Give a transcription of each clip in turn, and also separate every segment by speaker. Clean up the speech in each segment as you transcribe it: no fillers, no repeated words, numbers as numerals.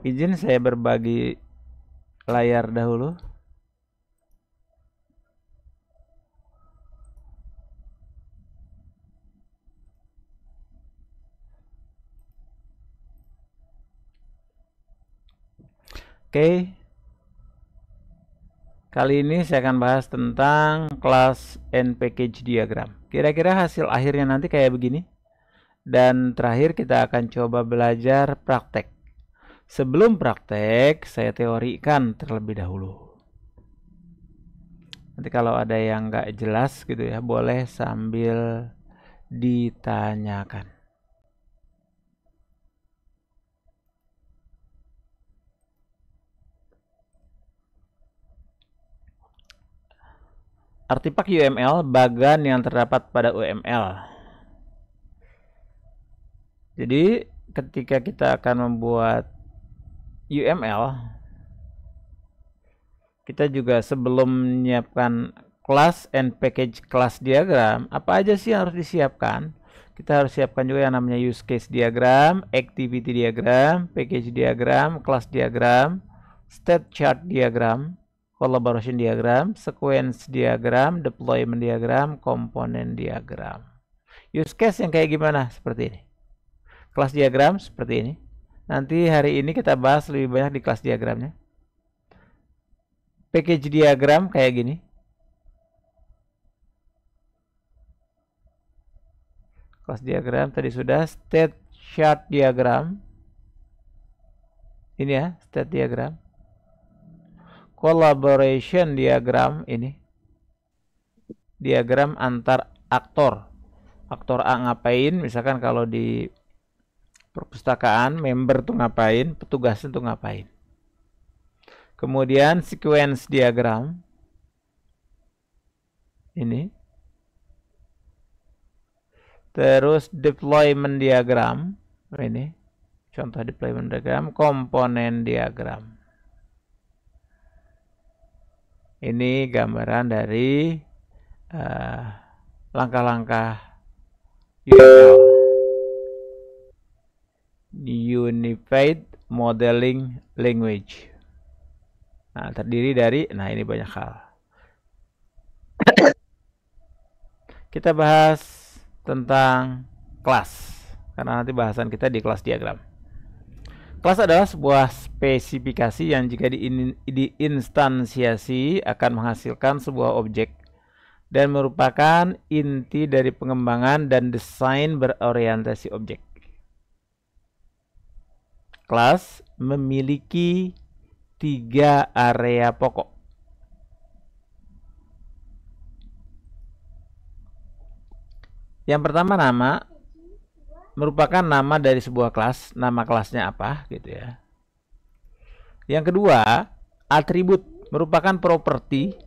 Speaker 1: Izin saya berbagi layar dahulu. Oke. Kali ini saya akan bahas tentang class and package diagram. Kira-kira hasil akhirnya nanti kayak begini. Dan terakhir kita akan coba belajar praktek. Sebelum praktek, saya teorikan terlebih dahulu. Nanti kalau ada yang nggak jelas gitu ya, boleh sambil ditanyakan. Artipak UML, bagan yang terdapat pada UML. Jadi ketika kita akan membuat UML, kita juga sebelum menyiapkan class and package class diagram, apa aja sih yang harus disiapkan? Kita harus siapkan juga yang namanya use case diagram, activity diagram, package diagram, class diagram, state chart diagram, collaboration diagram, sequence diagram, deployment diagram, komponen diagram. Use case yang kayak gimana? Seperti ini. Kelas diagram seperti ini. Nanti hari ini kita bahas lebih banyak di kelas diagramnya. Package diagram kayak gini. Kelas diagram tadi sudah. State chart diagram. Ini ya, state diagram. Collaboration diagram ini. Diagram antar aktor. Aktor A ngapain, misalkan kalau di perpustakaan, member tuh ngapain, petugas itu ngapain. Kemudian sequence diagram. Ini. Terus deployment diagram. Ini. Contoh deployment diagram. Komponen diagram. Ini gambaran dari langkah-langkah UML. Unified Modeling Language. Nah, terdiri dari, ini banyak hal. Kita bahas tentang kelas, karena nanti bahasan kita di kelas diagram. Kelas adalah sebuah spesifikasi yang jika diinstansiasi akan menghasilkan sebuah objek dan merupakan inti dari pengembangan dan desain berorientasi objek. Kelas memiliki 3 area pokok. Yang pertama nama, merupakan nama dari sebuah kelas, nama kelasnya apa gitu ya. Yang kedua, atribut, merupakan properti.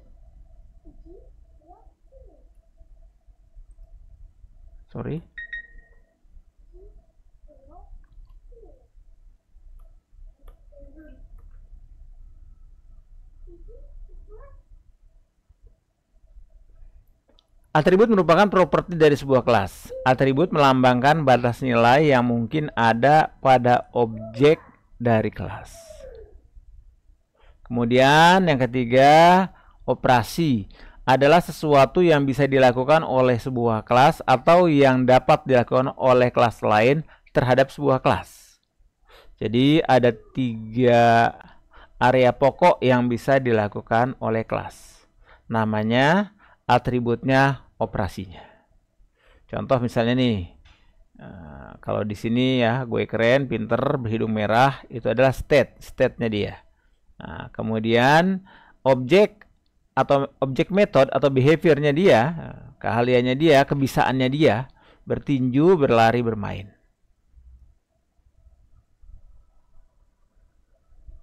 Speaker 1: Atribut merupakan properti dari sebuah kelas. Atribut melambangkan batas nilai yang mungkin ada pada objek dari kelas. Kemudian yang ketiga, operasi adalah sesuatu yang bisa dilakukan oleh sebuah kelas atau yang dapat dilakukan oleh kelas lain terhadap sebuah kelas. Jadi ada 3 area pokok yang bisa dilakukan oleh kelas. Namanya, atributnya, operasinya. Contoh misalnya nih, kalau di sini ya, gue keren, pinter, berhidung merah, itu adalah state-nya dia. Nah, kemudian objek atau objek method atau behaviornya dia, keahliannya dia, kebisaannya dia, bertinju, berlari, bermain.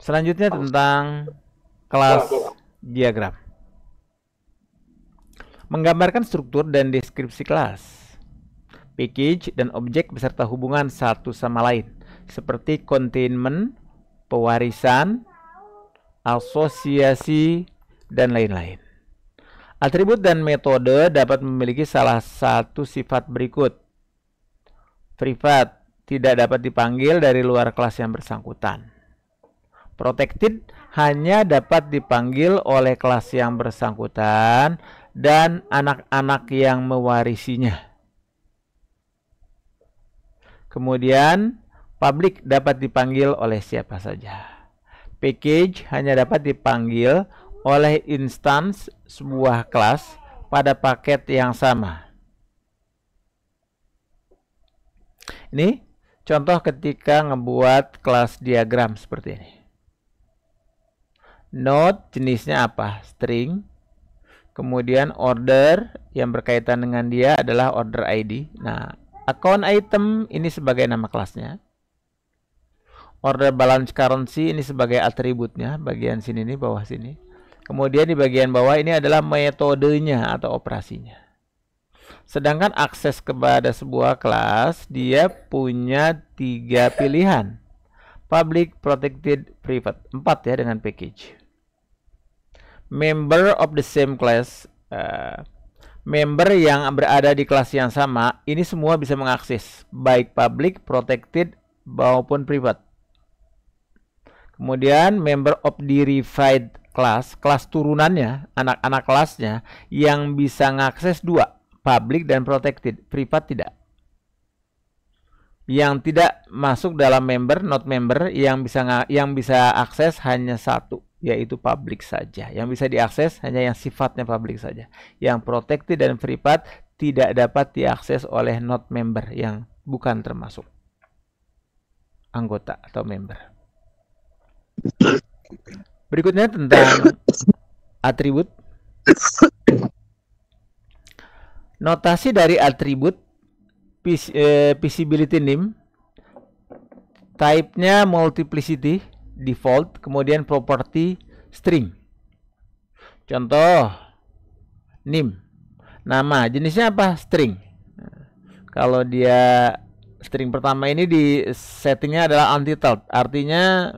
Speaker 1: Selanjutnya tentang kelas diagram. Menggambarkan struktur dan deskripsi kelas, package, dan objek beserta hubungan satu sama lain, seperti containment, pewarisan, asosiasi, dan lain-lain. Atribut dan metode dapat memiliki salah satu sifat berikut. Privat, tidak dapat dipanggil dari luar kelas yang bersangkutan. Protected hanya dapat dipanggil oleh kelas yang bersangkutan dan anak-anak yang mewarisinya. Kemudian public dapat dipanggil oleh siapa saja. Package hanya dapat dipanggil oleh instance sebuah kelas pada paket yang sama. Ini contoh ketika ngebuat kelas diagram seperti ini. Node jenisnya apa? String. Kemudian order yang berkaitan dengan dia adalah order ID. Nah, account item ini sebagai nama kelasnya. Order balance currency ini sebagai atributnya, bagian sini nih, bawah sini. Kemudian di bagian bawah ini adalah metodenya atau operasinya. Sedangkan akses kepada sebuah kelas, dia punya 3 pilihan. Public, protected, private. 4 ya dengan package. Member of the same class. Member yang berada di kelas yang sama, ini semua bisa mengakses. Baik public, protected, maupun private. Kemudian member of derived class, kelas turunannya, anak-anak kelasnya, yang bisa mengakses 2. Public dan protected, private tidak. Yang tidak masuk dalam member, not member, yang bisa akses hanya 1, yaitu public saja. Yang bisa diakses hanya yang sifatnya public saja. Yang protected dan private tidak dapat diakses oleh not member yang bukan termasuk anggota atau member. Berikutnya tentang atribut. Notasi dari atribut visibility name, type-nya multiplicity, default, kemudian property string. Contoh name, nama, jenisnya apa? String. Kalau dia string pertama ini di settingnya adalah untitled, artinya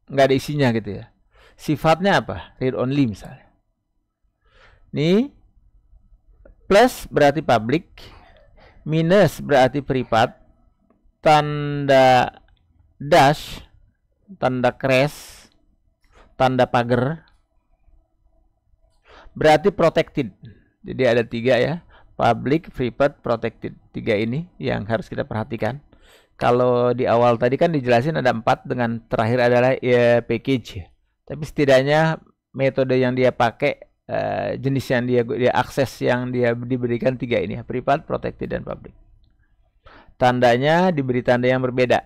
Speaker 1: nggak ada isinya gitu ya. Sifatnya apa? Read only misalnya. Ini plus berarti public, minus berarti private, tanda dash, tanda crash, tanda pagar berarti protected. Jadi ada 3 ya, public, private, protected. 3 ini yang harus kita perhatikan. Kalau di awal tadi kan dijelasin ada 4, dengan terakhir adalah package. Tapi setidaknya metode yang dia pakai, jenis yang dia akses yang dia diberikan 3 ini ya, private, protected, dan public. Tandanya diberi tanda yang berbeda.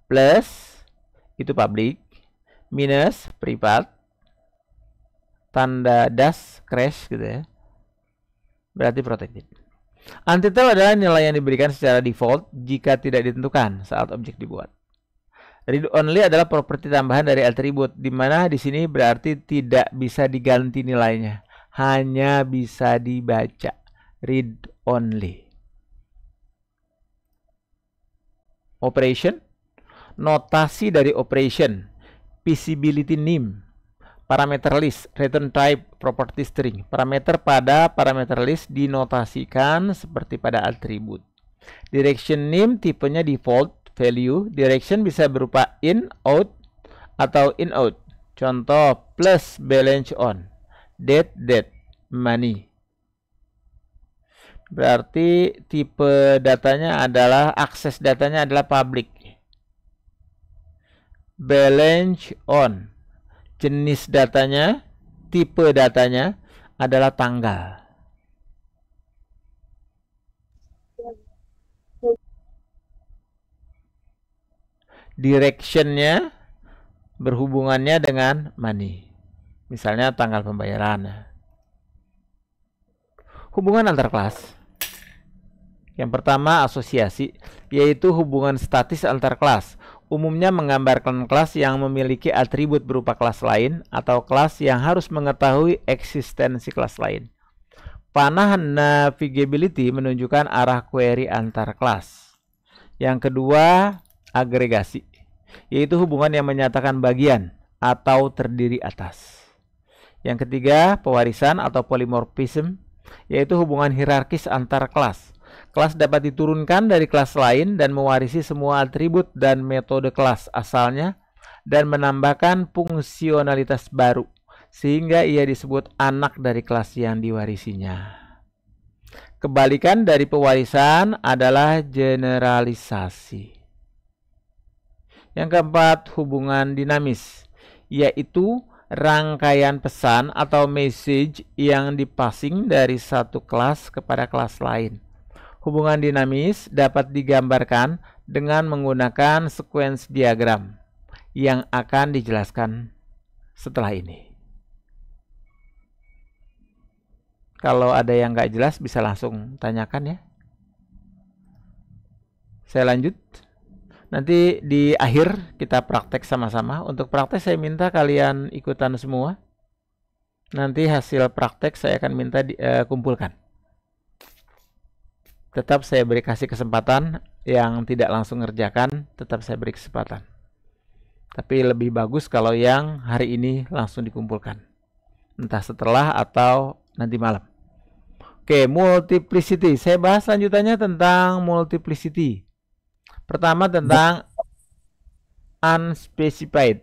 Speaker 1: Plus itu public, minus private, tanda dash crash gitu ya, berarti protected. Untitled adalah nilai yang diberikan secara default jika tidak ditentukan saat objek dibuat. Read only adalah properti tambahan dari atribut, di mana di sini berarti tidak bisa diganti nilainya, hanya bisa dibaca. Read only. Operation, notasi dari operation, visibility name, parameter list, return type, property string. Parameter pada parameter list dinotasikan seperti pada atribut. Direction name tipenya default value. Direction bisa berupa in, out, atau in, out. Contoh plus balance on, date, money. Berarti tipe datanya adalah, akses datanya adalah public. Balance on, jenis datanya, tipe datanya adalah tanggal. Directionnya berhubungannya dengan money, misalnya tanggal pembayaran. Hubungan antar kelas. Yang pertama asosiasi, yaitu hubungan statis antar kelas. Umumnya menggambarkan kelas yang memiliki atribut berupa kelas lain atau kelas yang harus mengetahui eksistensi kelas lain. Panah navigability menunjukkan arah query antar kelas. Yang kedua agregasi, yaitu hubungan yang menyatakan bagian atau terdiri atas. Yang ketiga pewarisan atau polymorphism, yaitu hubungan hierarkis antar kelas. Kelas dapat diturunkan dari kelas lain dan mewarisi semua atribut dan metode kelas asalnya dan menambahkan fungsionalitas baru, sehingga ia disebut anak dari kelas yang diwarisinya. Kebalikan dari pewarisan adalah generalisasi. Yang keempat, hubungan dinamis, yaitu rangkaian pesan atau message yang dipassing dari satu kelas kepada kelas lain. Hubungan dinamis dapat digambarkan dengan menggunakan sequence diagram yang akan dijelaskan setelah ini. Kalau ada yang nggak jelas bisa langsung tanyakan ya. Saya lanjut. Nanti di akhir kita praktek sama-sama. Untuk praktek saya minta kalian ikutan semua. Nanti hasil praktek saya akan minta kumpulkan. Tetap saya beri kasih kesempatan, yang tidak langsung ngerjakan tetap saya beri kesempatan. Tapi lebih bagus kalau yang hari ini langsung dikumpulkan. Entah setelah atau nanti malam. Oke, multiplicity. Saya bahas lanjutannya tentang multiplicity. Pertama tentang unspecified.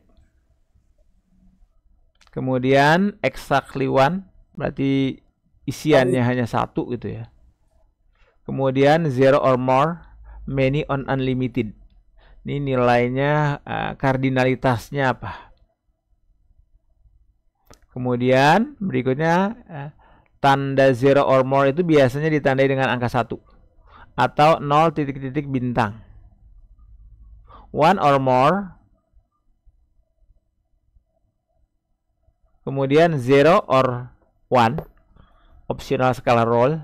Speaker 1: Kemudian exactly one, berarti isiannya hanya satu gitu ya. Kemudian zero or more, many on unlimited. Ini nilainya, kardinalitasnya apa. Kemudian berikutnya tanda zero or more itu biasanya ditandai dengan angka 1 atau 0 titik-titik bintang. One or more. Kemudian zero or one, optional scalar role.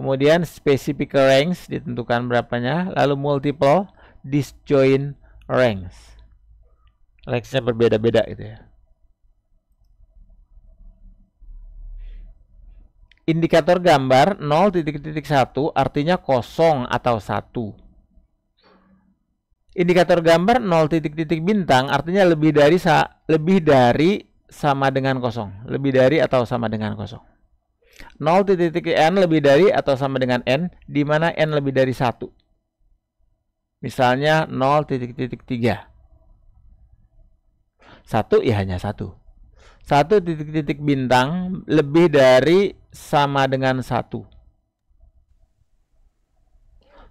Speaker 1: Kemudian specific range ditentukan berapanya, lalu multiple disjoint range. Range-nya berbeda-beda gitu ya. Indikator gambar 0.1 artinya kosong atau 1. Indikator gambar 0 titik-titik bintang artinya lebih dari sama dengan kosong, lebih dari atau sama dengan kosong. 0 titik n lebih dari atau sama dengan n, di mana n lebih dari 1. Misalnya 0.3. 1 ya hanya 1. 1 titik-titik bintang lebih dari sama dengan 1.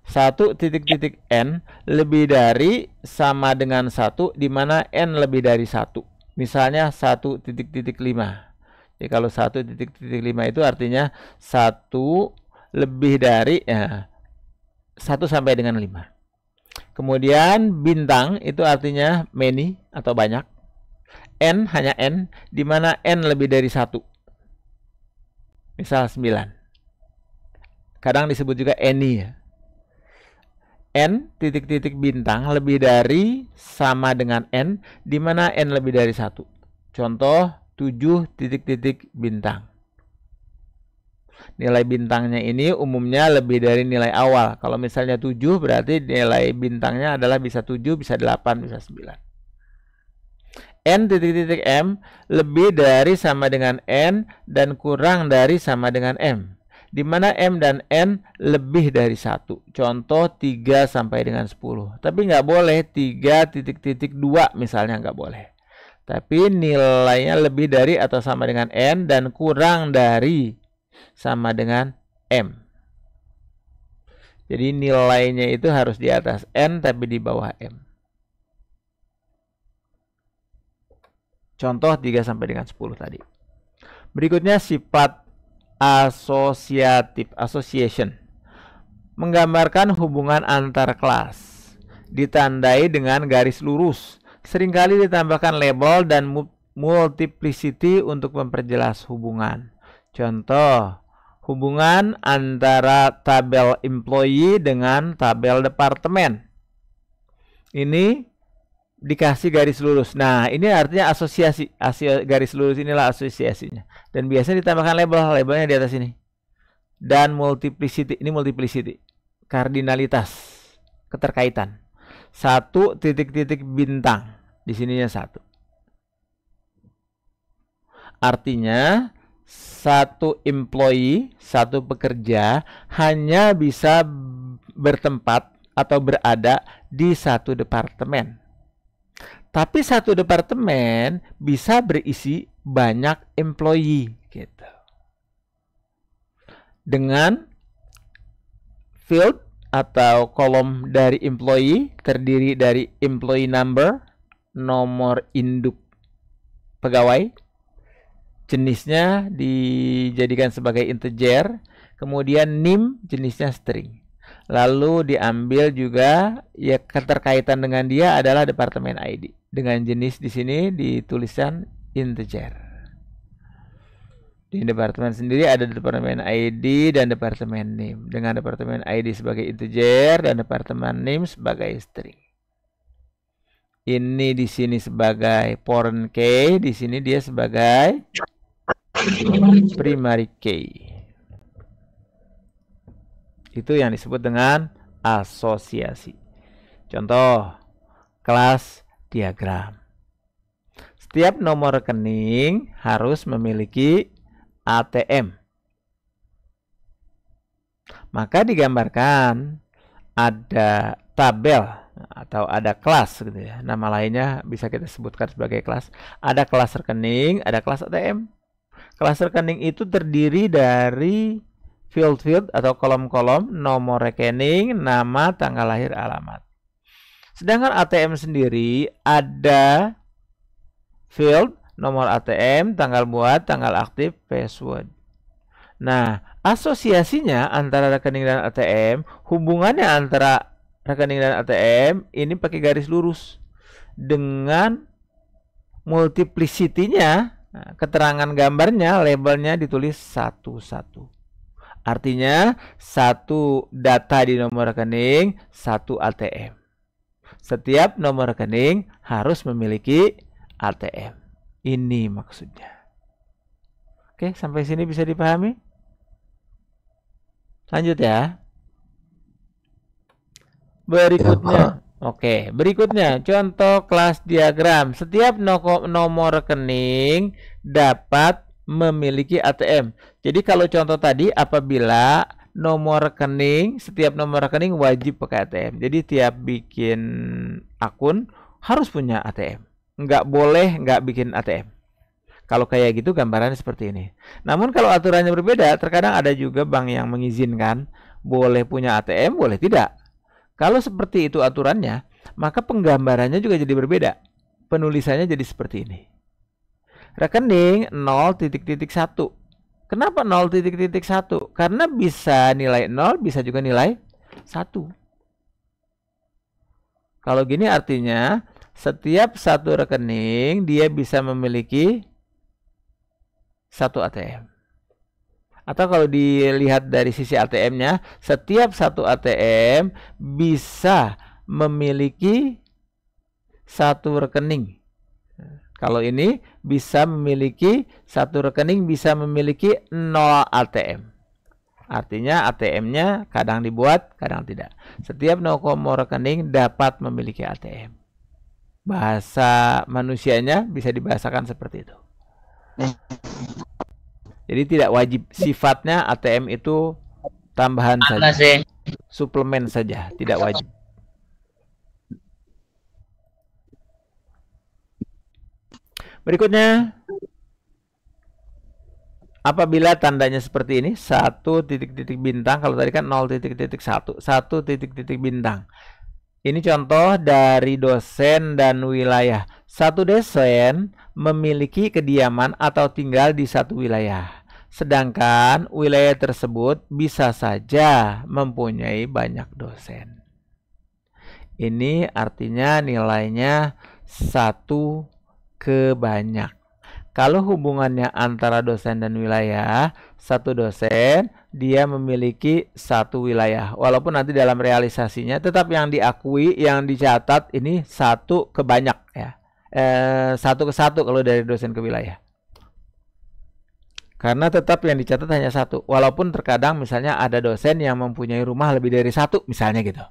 Speaker 1: 1 titik-titik n lebih dari sama dengan 1, di mana n lebih dari 1. Misalnya 1.5. Jadi kalau 1.5 itu artinya 1 lebih dari 1 sampai dengan 5. Kemudian bintang itu artinya many atau banyak. N hanya n, di mana n lebih dari 1. Misal 9. Kadang disebut juga any ya. N titik-titik bintang lebih dari sama dengan n, di mana n lebih dari 1. Contoh 7 titik-titik bintang. Nilai bintangnya ini umumnya lebih dari nilai awal. Kalau misalnya 7 berarti nilai bintangnya adalah bisa 7, bisa 8, bisa 9. N titik-titik M lebih dari sama dengan N dan kurang dari sama dengan M, di mana M dan N lebih dari 1. Contoh 3 sampai dengan 10. Tapi nggak boleh 3.2 misalnya, nggak boleh. Tapi nilainya lebih dari atau sama dengan N dan kurang dari sama dengan M. Jadi nilainya itu harus di atas N tapi di bawah M. Contoh 3 sampai dengan 10 tadi. Berikutnya sifat asosiatif, association. Menggambarkan hubungan antar kelas. Ditandai dengan garis lurus. Seringkali ditambahkan label dan multiplicity untuk memperjelas hubungan. Contoh, hubungan antara tabel employee dengan tabel departemen. Ini dikasih garis lurus. Nah, ini artinya asosiasi. Garis lurus inilah asosiasinya. Dan biasanya ditambahkan label. Labelnya di atas ini. Dan multiplicity. Ini multiplicity. Kardinalitas. Keterkaitan. 1 titik-titik bintang. Di sininya 1. Artinya 1 employee, 1 pekerja hanya bisa bertempat atau berada di 1 departemen. Tapi satu departemen bisa berisi banyak employee gitu. Dengan field atau kolom dari employee terdiri dari employee number, nomor induk pegawai, jenisnya dijadikan sebagai integer, kemudian NIM jenisnya string. Lalu diambil juga ya keterkaitan dengan dia adalah departemen ID. Dengan jenis di sini dituliskan integer. Di departemen sendiri ada departemen ID dan departemen NIM. Dengan departemen ID sebagai integer dan departemen NIM sebagai string. Ini di sini sebagai foreign key, di sini dia sebagai primary key. Itu yang disebut dengan asosiasi. Contoh, kelas diagram. Setiap nomor rekening harus memiliki ATM. Maka digambarkan ada tabel atau ada kelas gitu ya. Nama lainnya bisa kita sebutkan sebagai kelas. Ada kelas rekening, ada kelas ATM. Kelas rekening itu terdiri dari field-field atau kolom-kolom, nomor rekening, nama, tanggal lahir, alamat. Sedangkan ATM sendiri ada field, nomor ATM, tanggal buat, tanggal aktif, password. Nah, asosiasinya antara rekening dan ATM, hubungannya antara rekening dan ATM ini pakai garis lurus. Dengan multiplicity-nya, keterangan gambarnya, labelnya ditulis satu-satu. Artinya, satu data di nomor rekening, satu ATM. Setiap nomor rekening harus memiliki ATM. Ini maksudnya. Oke, sampai sini bisa dipahami? Lanjut ya. Berikutnya. Oke, berikutnya contoh kelas diagram. Setiap nomor rekening dapat memiliki ATM. Jadi kalau contoh tadi apabila setiap nomor rekening wajib pakai ATM. Jadi tiap bikin akun harus punya ATM. Nggak boleh nggak bikin ATM. Kalau kayak gitu gambarannya seperti ini. Namun kalau aturannya berbeda, terkadang ada juga bank yang mengizinkan boleh punya ATM, boleh tidak. Kalau seperti itu aturannya, maka penggambarannya juga jadi berbeda. Penulisannya jadi seperti ini. Rekening 0.1. Kenapa 0.1? Karena bisa nilai 0, bisa juga nilai 1. Kalau gini artinya setiap satu rekening dia bisa memiliki satu ATM. Atau kalau dilihat dari sisi ATM-nya, setiap satu ATM bisa memiliki satu rekening. Kalau ini bisa memiliki satu rekening bisa memiliki 0 ATM. Artinya ATM-nya kadang dibuat, kadang tidak. Setiap nomor rekening dapat memiliki ATM. Bahasa manusianya bisa dibahasakan seperti itu. Jadi tidak wajib, sifatnya ATM itu tambahan saja. Suplemen saja, tidak wajib. Berikutnya, apabila tandanya seperti ini, 1 titik-titik bintang, kalau tadi kan 0.1, 1 titik-titik bintang. Ini contoh dari dosen dan wilayah. Satu dosen memiliki kediaman atau tinggal di satu wilayah. Sedangkan wilayah tersebut bisa saja mempunyai banyak dosen. Ini artinya nilainya 1 ke banyak. Kalau hubungannya antara dosen dan wilayah, satu dosen dia memiliki satu wilayah. Walaupun nanti dalam realisasinya tetap yang diakui, yang dicatat ini 1 ke banyak ya. 1 ke 1 kalau dari dosen ke wilayah. Karena tetap yang dicatat hanya 1. Walaupun terkadang misalnya ada dosen yang mempunyai rumah lebih dari 1 misalnya gitu.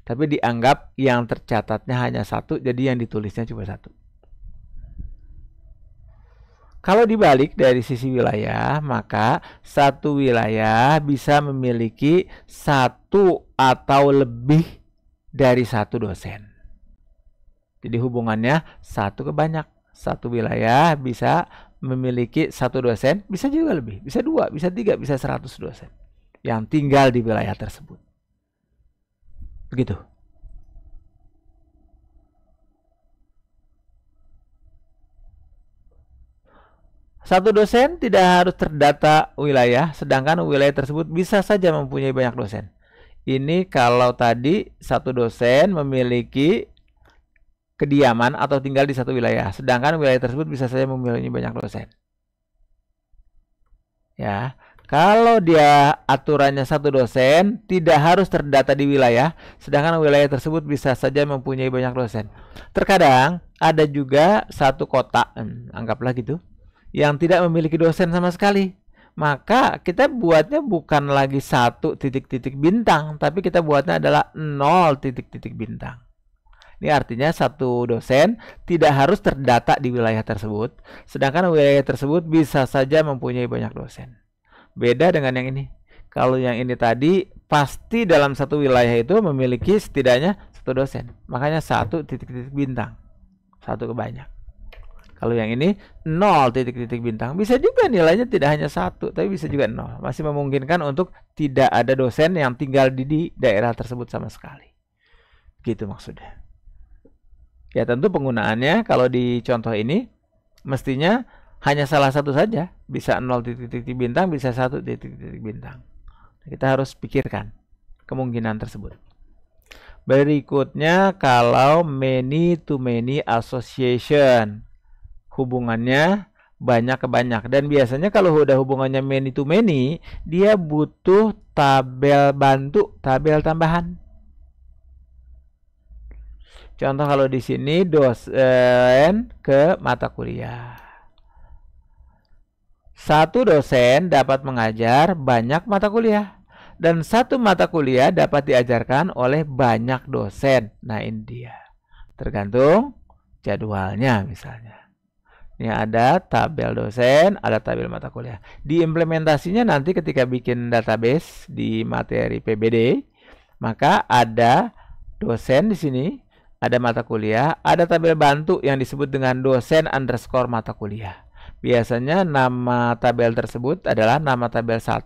Speaker 1: Tapi dianggap yang tercatatnya hanya 1, jadi yang ditulisnya cuma 1. Kalau dibalik dari sisi wilayah, maka satu wilayah bisa memiliki 1 atau lebih dari 1 dosen. Jadi hubungannya satu ke banyak. Satu wilayah bisa memiliki satu dosen, bisa juga lebih, bisa 2, bisa 3, bisa 100 dosen yang tinggal di wilayah tersebut. Begitu. Satu dosen tidak harus terdata wilayah, sedangkan wilayah tersebut bisa saja mempunyai banyak dosen. Ini kalau tadi satu dosen memiliki kediaman atau tinggal di satu wilayah, sedangkan wilayah tersebut bisa saja memiliki banyak dosen. Ya, kalau dia aturannya satu dosen tidak harus terdata di wilayah, sedangkan wilayah tersebut bisa saja mempunyai banyak dosen. Terkadang ada juga satu kota, anggaplah gitu, yang tidak memiliki dosen sama sekali. Maka kita buatnya bukan lagi 1 titik-titik bintang, tapi kita buatnya adalah 0 titik-titik bintang. Ini artinya satu dosen tidak harus terdata di wilayah tersebut, sedangkan wilayah tersebut bisa saja mempunyai banyak dosen. Beda dengan yang ini. Kalau yang ini tadi pasti dalam satu wilayah itu memiliki setidaknya satu dosen. Makanya 1 titik-titik bintang. 1 ke banyak. Kalau yang ini 0 titik-titik bintang. Bisa juga nilainya tidak hanya 1, tapi bisa juga 0. Masih memungkinkan untuk tidak ada dosen yang tinggal di daerah tersebut sama sekali. Gitu maksudnya. Ya tentu penggunaannya kalau di contoh ini mestinya hanya salah satu saja. Bisa 0 titik-titik bintang, bisa 1 titik-titik bintang. Kita harus pikirkan kemungkinan tersebut. Berikutnya kalau many to many association. Hubungannya banyak ke banyak. Dan biasanya kalau udah hubungannya many to many, dia butuh tabel bantu, tabel tambahan. Contoh kalau di sini dosen ke mata kuliah. Satu dosen dapat mengajar banyak mata kuliah. Dan satu mata kuliah dapat diajarkan oleh banyak dosen. Nah ini dia. Tergantung jadwalnya misalnya. Ini ada tabel dosen, ada tabel mata kuliah. Di implementasinya nanti ketika bikin database di materi PBD, maka ada dosen di sini. Ada mata kuliah, ada tabel bantu yang disebut dengan dosen underscore mata kuliah. Biasanya nama tabel tersebut adalah nama tabel 1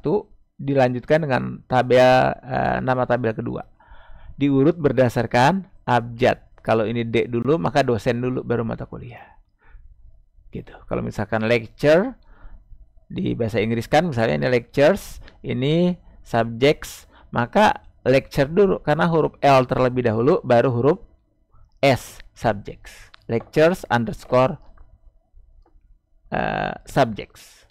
Speaker 1: dilanjutkan dengan tabel nama tabel kedua. Diurut berdasarkan abjad. Kalau ini D dulu, maka dosen dulu, baru mata kuliah. Gitu. Kalau misalkan lecture di bahasa Inggris kan misalnya ini lectures, ini subjects, maka lecture dulu karena huruf L terlebih dahulu, baru huruf S, subjects. Lectures underscore subjects.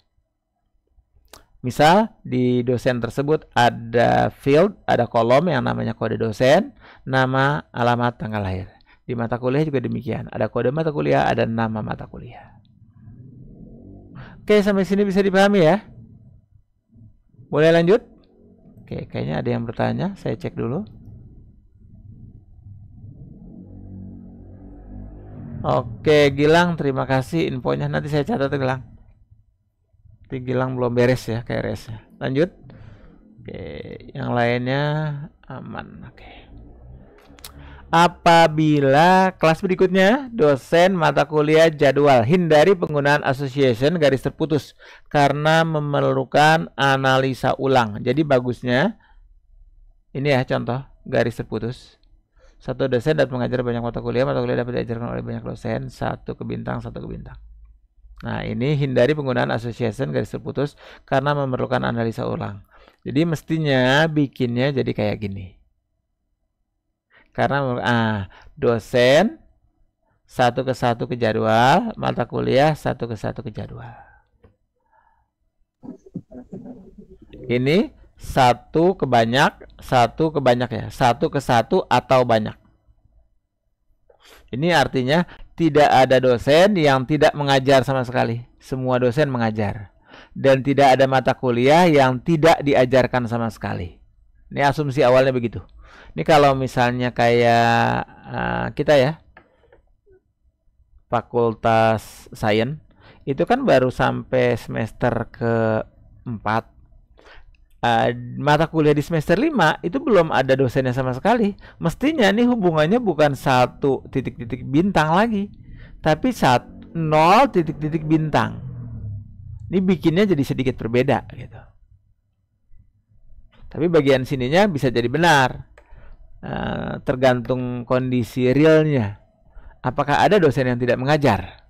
Speaker 1: Misal di dosen tersebut ada field, ada kolom yang namanya kode dosen, nama, alamat, tanggal lahir. Di mata kuliah juga demikian. Ada kode mata kuliah, ada nama mata kuliah. Oke, sampai sini bisa dipahami ya? Boleh lanjut? Oke, kayaknya ada yang bertanya. Saya cek dulu. Oke, Gilang, terima kasih infonya. Nanti saya catat, Gilang. Tapi Gilang belum beres ya KRS-nya. Lanjut. Oke, yang lainnya aman. Oke. Apabila kelas berikutnya dosen mata kuliah jadwal, hindari penggunaan association garis terputus karena memerlukan analisa ulang. Jadi bagusnya ini ya contoh garis terputus. Satu dosen dapat mengajar banyak mata kuliah dapat diajarkan oleh banyak dosen, 1 ke bintang, 1 ke bintang. Nah, ini hindari penggunaan association garis terputus karena memerlukan analisa ulang. Jadi mestinya bikinnya jadi kayak gini. Karena dosen 1 ke 1 ke jadwal, mata kuliah 1 ke 1 ke jadwal. Ini 1 ke banyak, 1 ke banyak ya. 1 ke 1 atau banyak. Ini artinya tidak ada dosen yang tidak mengajar sama sekali. Semua dosen mengajar. Dan tidak ada mata kuliah yang tidak diajarkan sama sekali. Ini asumsi awalnya begitu. Ini kalau misalnya kayak kita ya, Fakultas Sains, itu kan baru sampai semester ke-4. mata kuliah di semester 5 itu belum ada dosennya sama sekali. Mestinya nih hubungannya bukan 1 titik-titik bintang lagi, tapi 0 titik-titik bintang. Ini bikinnya jadi sedikit berbeda gitu. Tapi bagian sininya bisa jadi benar. Tergantung kondisi realnya. Apakah ada dosen yang tidak mengajar?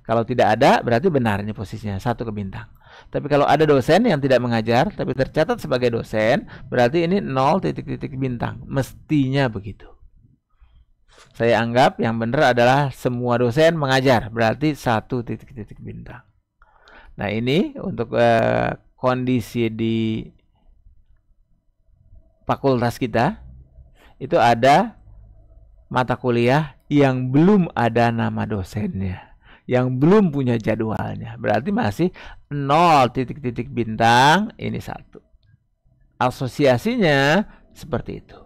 Speaker 1: Kalau tidak ada, berarti benarnya posisinya 1 ke bintang. Tapi kalau ada dosen yang tidak mengajar, tapi tercatat sebagai dosen, berarti ini 0 titik-titik bintang. Mestinya begitu. Saya anggap yang benar adalah semua dosen mengajar, berarti 1 titik-titik bintang. Nah ini untuk kondisi di fakultas kita, itu ada mata kuliah yang belum ada nama dosennya, yang belum punya jadwalnya, berarti masih 0 titik-titik bintang, ini 1. Asosiasinya seperti itu.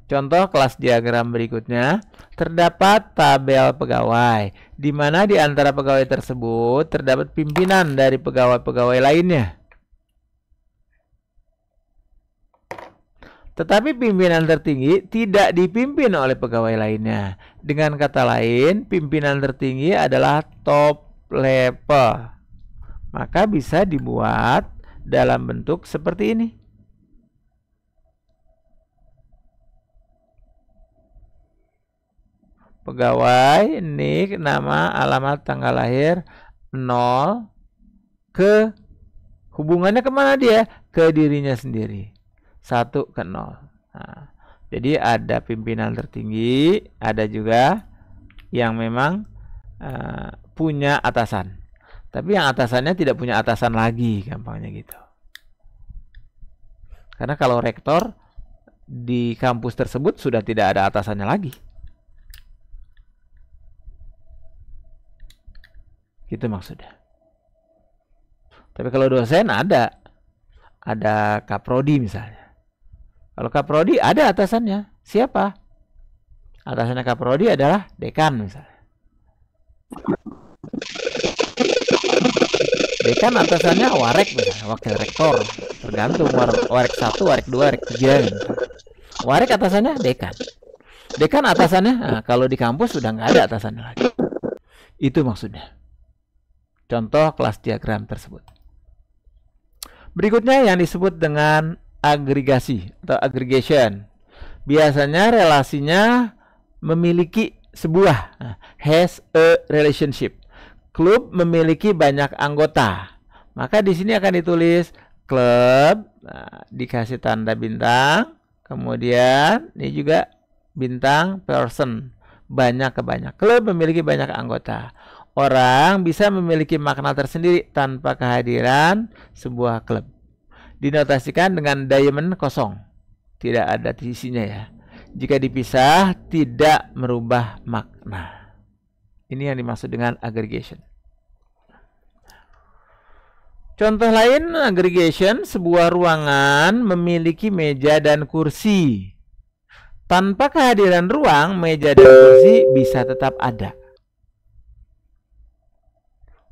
Speaker 1: Contoh kelas diagram berikutnya, terdapat tabel pegawai, di mana di antara pegawai tersebut terdapat pimpinan dari pegawai-pegawai lainnya. Tetapi pimpinan tertinggi tidak dipimpin oleh pegawai lainnya. Dengan kata lain, pimpinan tertinggi adalah top level. Maka bisa dibuat dalam bentuk seperti ini. Pegawai, nik, nama, alamat, tanggal lahir, 0 ke hubungannya kemana dia? Ke dirinya sendiri. 1 ke 0. Nah, jadi ada pimpinan tertinggi, ada juga yang memang punya atasan. Tapi yang atasannya tidak punya atasan lagi, gampangnya gitu. Karena kalau rektor di kampus tersebut sudah tidak ada atasannya lagi. Gitu maksudnya. Tapi kalau dosen ada kaprodi misalnya. Kalau kaprodi ada atasannya. Siapa? Atasannya kaprodi adalah dekan misalnya. Dekan atasannya warek misalnya, wakil rektor. Tergantung warek 1, warek 2, warek 3 misalnya. Warek atasannya dekan. Dekan atasannya, nah, kalau di kampus sudah nggak ada atasannya lagi. Itu maksudnya. Contoh kelas diagram tersebut. Berikutnya yang disebut dengan agregasi atau aggregation. Biasanya relasinya memiliki sebuah, has a relationship. Klub memiliki banyak anggota. Maka di sini akan ditulis klub, dikasih tanda bintang, kemudian ini juga bintang person, banyak ke banyak. Klub memiliki banyak anggota. Orang bisa memiliki makna tersendiri tanpa kehadiran sebuah klub. Dinotasikan dengan diamond kosong. Tidak ada isinya ya. Jika dipisah, tidak merubah makna. Ini yang dimaksud dengan aggregation. Contoh lain aggregation, sebuah ruangan memiliki meja dan kursi. Tanpa kehadiran ruang, meja dan kursi bisa tetap ada.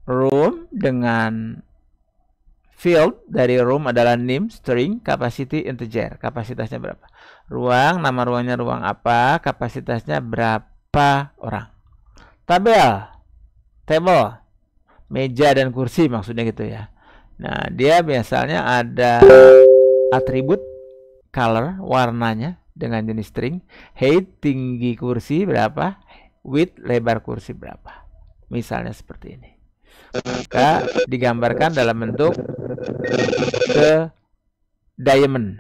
Speaker 1: Room dengan field dari room adalah name, string, capacity, integer. Kapasitasnya berapa? Ruang, nama ruangnya ruang apa, kapasitasnya berapa orang. Tabel, table, meja dan kursi maksudnya gitu ya. Nah, dia biasanya ada atribut color, warnanya dengan jenis string, height, tinggi kursi berapa, width, lebar kursi berapa. Misalnya seperti ini. Maka digambarkan dalam bentuk ke diamond.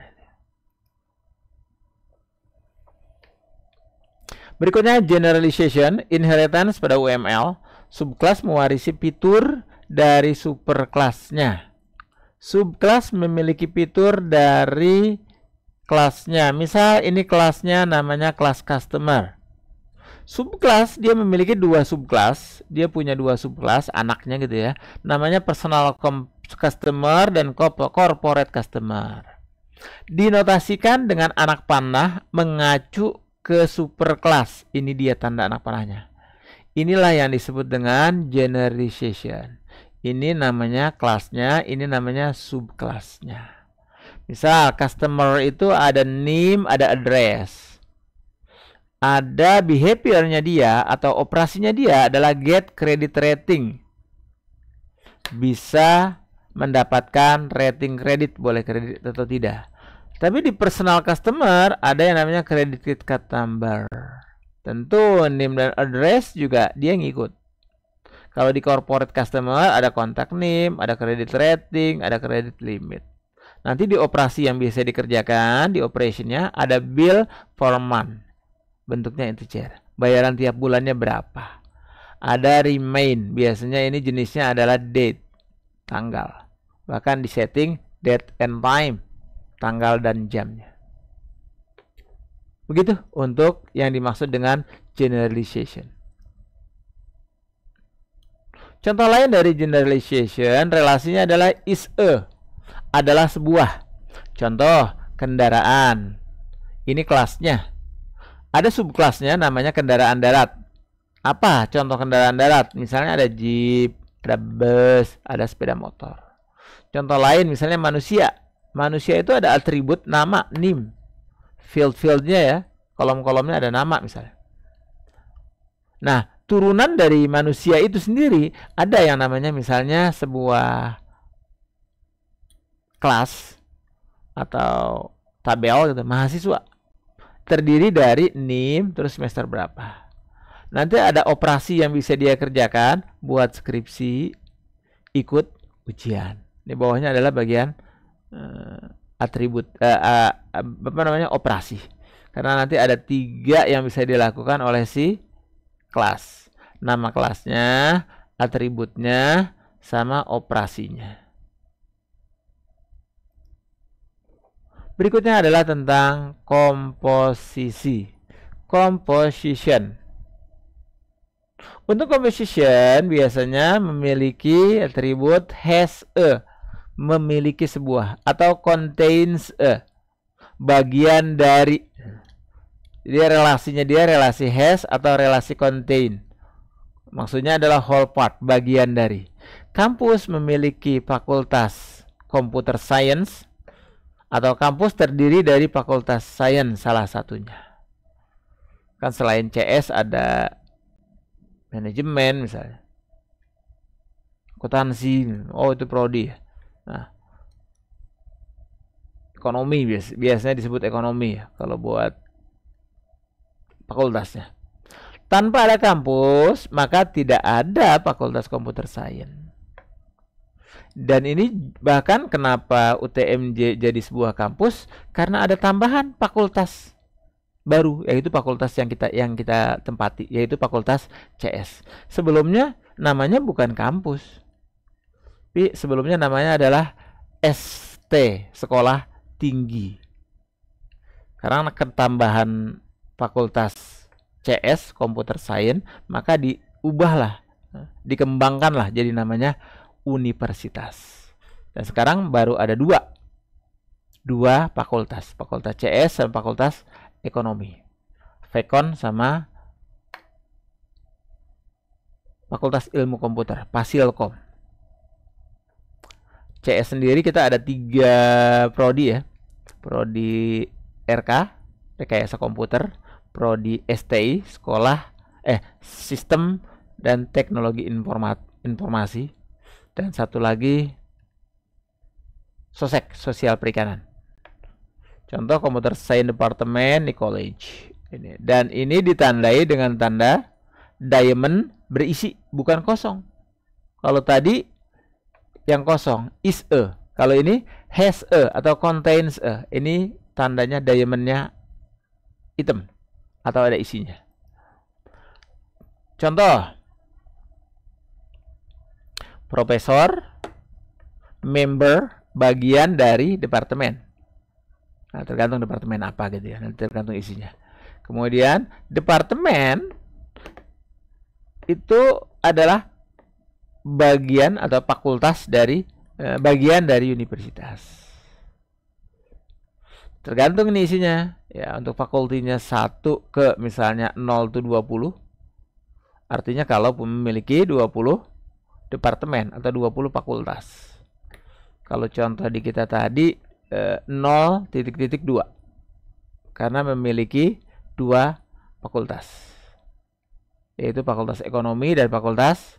Speaker 1: Berikutnya generalization, inheritance pada UML. Subclass mewarisi fitur dari superkelasnya. Subclass memiliki fitur dari kelasnya. Misal ini kelasnya namanya kelas customer. Subclass dia memiliki 2 subclass. Dia punya 2 subclass anaknya gitu ya. Namanya personal customer dan corporate customer. Dinotasikan dengan anak panah mengacu ke superclass. Ini dia tanda anak panahnya. Inilah yang disebut dengan generalization. Ini namanya kelasnya, ini namanya subkelasnya. Misal customer itu ada name, ada address. Ada behaviornya dia atau operasinya dia adalah get credit rating. Bisa mendapatkan rating kredit, boleh kredit atau tidak. Tapi di personal customer ada yang namanya credit card number. Tentu name dan address juga dia ngikut. Kalau di corporate customer ada contact name, ada credit rating, ada credit limit. Nanti di operasi yang biasa dikerjakan, di operationnya ada bill for month. Bentuknya integer. Bayaran tiap bulannya berapa. Ada remain, biasanya ini jenisnya adalah date, tanggal. Bahkan di setting date and time, tanggal dan jamnya. Begitu untuk yang dimaksud dengan generalization. Contoh lain dari generalization, relasinya adalah is a, adalah sebuah. Contoh, kendaraan. Ini kelasnya. Ada subkelasnya namanya kendaraan darat. Apa contoh kendaraan darat? Misalnya ada jeep, ada bus, ada sepeda motor. Contoh lain misalnya manusia. Manusia itu ada atribut nama, name. Field-fieldnya ya, kolom-kolomnya ada nama misalnya. Nah, turunan dari manusia itu sendiri ada yang namanya misalnya sebuah kelas atau tabel gitu, mahasiswa. Terdiri dari name terus semester berapa. Nanti ada operasi yang bisa dia kerjakan buat skripsi, ikut ujian. Di bawahnya adalah bagian atribut apa namanya operasi. Karena nanti ada 3 yang bisa dilakukan oleh si kelas. Nama kelasnya, atributnya, sama operasinya. Berikutnya adalah tentang komposisi. Composition. Untuk composition biasanya memiliki atribut has a, memiliki sebuah, atau contains a, bagian dari. Jadi relasinya dia relasi has atau relasi contain. Maksudnya adalah whole part, bagian dari. Kampus memiliki fakultas computer science atau kampus terdiri dari fakultas science salah satunya. Kan selain CS ada manajemen misalnya, akuntansi, oh itu prodi. Nah, ekonomi biasanya disebut ekonomi ya, kalau buat fakultasnya. Tanpa ada kampus, maka tidak ada fakultas komputer science. Dan ini bahkan kenapa UTMJ jadi sebuah kampus, karena ada tambahan fakultas baru, yaitu fakultas yang kita tempati, yaitu fakultas CS. Sebelumnya namanya bukan kampus, tapi sebelumnya namanya adalah ST, sekolah tinggi. Karena ketambahan fakultas CS, Computer Science, maka diubahlah, dikembangkanlah jadi namanya universitas. Dan sekarang baru ada dua fakultas CS dan fakultas ekonomi, Vekon sama fakultas ilmu komputer, Fasilkom. CS sendiri kita ada 3 prodi ya, prodi RK, rekayasa komputer, prodi STI, sistem dan teknologi informasi, dan satu lagi SOSEK, sosial perikanan. Contoh Computer Science Department di college ini. Dan ini ditandai dengan tanda diamond berisi, bukan kosong. Kalau tadi yang kosong is a, kalau ini has a atau contains a. Ini tandanya diamondnya hitam atau ada isinya. Contoh, profesor, member, bagian dari departemen. Nah, tergantung departemen apa gitu ya, nanti tergantung isinya. Kemudian departemen itu adalah bagian atau fakultas dari bagian dari universitas. Tergantung ini isinya. Ya, untuk fakultinya 1 ke misalnya 0 to 20. Artinya kalau memiliki 20 departemen atau 20 fakultas. Kalau contoh di kita tadi 0,2 karena memiliki 2 fakultas, yaitu fakultas ekonomi dan fakultas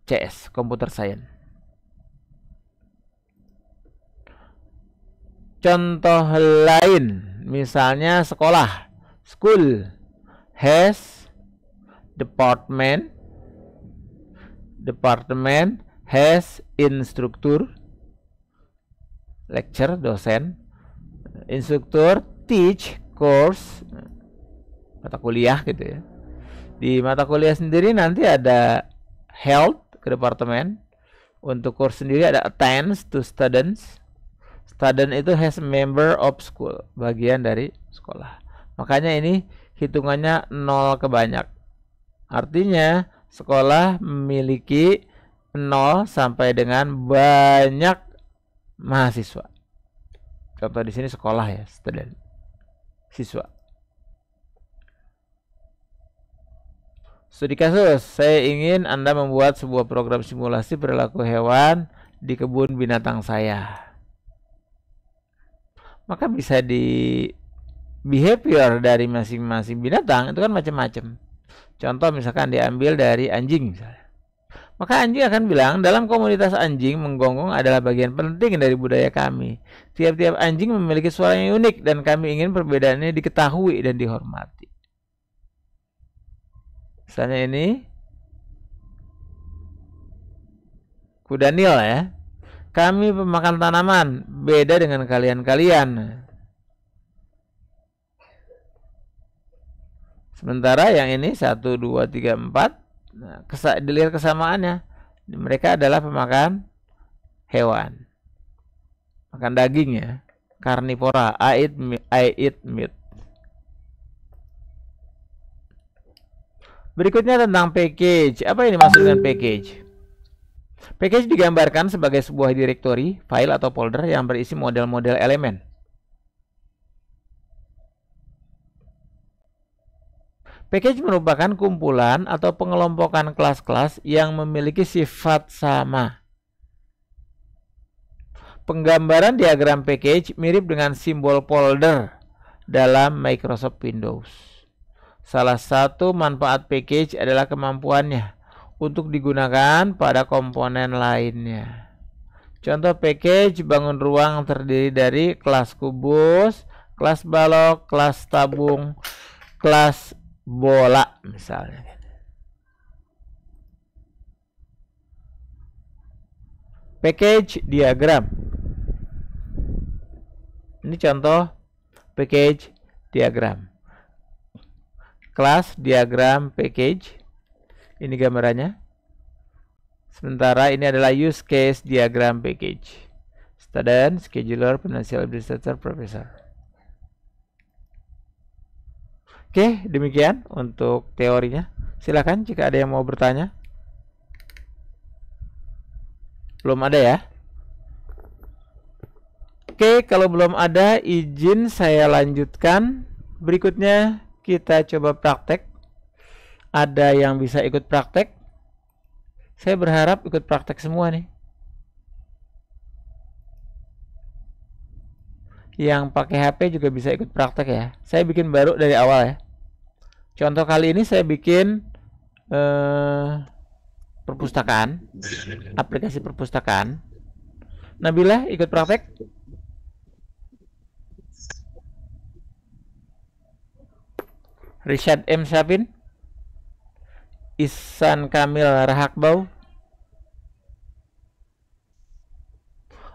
Speaker 1: CS, Computer Science. Contoh lain, misalnya sekolah. School has department. Department has instructor. Lecture, dosen. Instruktur teach course, mata kuliah gitu ya. Di mata kuliah sendiri nanti ada health ke departemen. Untuk course sendiri ada attends to students. Student itu has member of school, bagian dari sekolah. Makanya ini hitungannya 0 ke banyak. Artinya sekolah memiliki 0 sampai dengan banyak mahasiswa. Contoh di sini sekolah ya, student, siswa. Studi kasus, saya ingin Anda membuat sebuah program simulasi perilaku hewan di kebun binatang saya. Maka bisa di behavior dari masing-masing binatang itu kan macam-macam. Contoh misalkan diambil dari anjing misalnya. Maka anjing akan bilang, dalam komunitas anjing menggonggong adalah bagian penting dari budaya kami. Tiap-tiap anjing memiliki suara yang unik dan kami ingin perbedaannya diketahui dan dihormati. Misalnya ini kuda Nil ya. Kami pemakan tanaman, beda dengan kalian-kalian. Sementara yang ini 1, 2, 3, 4. Nah, dilihat kesamaannya. Mereka adalah pemakan hewan. Makan daging ya. Karnivora, I eat meat. Berikutnya tentang package. Apa yang dimaksud dengan package? Package digambarkan sebagai sebuah direktori, file atau folder yang berisi model-model elemen. Package merupakan kumpulan atau pengelompokan kelas-kelas yang memiliki sifat sama. Penggambaran diagram package mirip dengan simbol folder dalam Microsoft Windows. Salah satu manfaat package adalah kemampuannya untuk digunakan pada komponen lainnya. Contoh package bangun ruang terdiri dari kelas kubus, kelas balok, kelas tabung, kelas bola misalnya. Package diagram. Ini contoh package diagram. Kelas diagram package. Ini gambarannya. Sementara ini adalah use case diagram package. Student, scheduler, financial administrator, professor. Oke, demikian untuk teorinya. Silakan jika ada yang mau bertanya. Belum ada ya? Oke, kalau belum ada, izin saya lanjutkan. Berikutnya kita coba praktek. Ada yang bisa ikut praktek? Saya berharap ikut praktek semua nih. Yang pakai HP juga bisa ikut praktek ya. Saya bikin baru dari awal ya. Contoh kali ini saya bikin perpustakaan, aplikasi perpustakaan. Nabila ikut praktek? Rishad M. Syafin? Ihsan Kamil Rahakbau.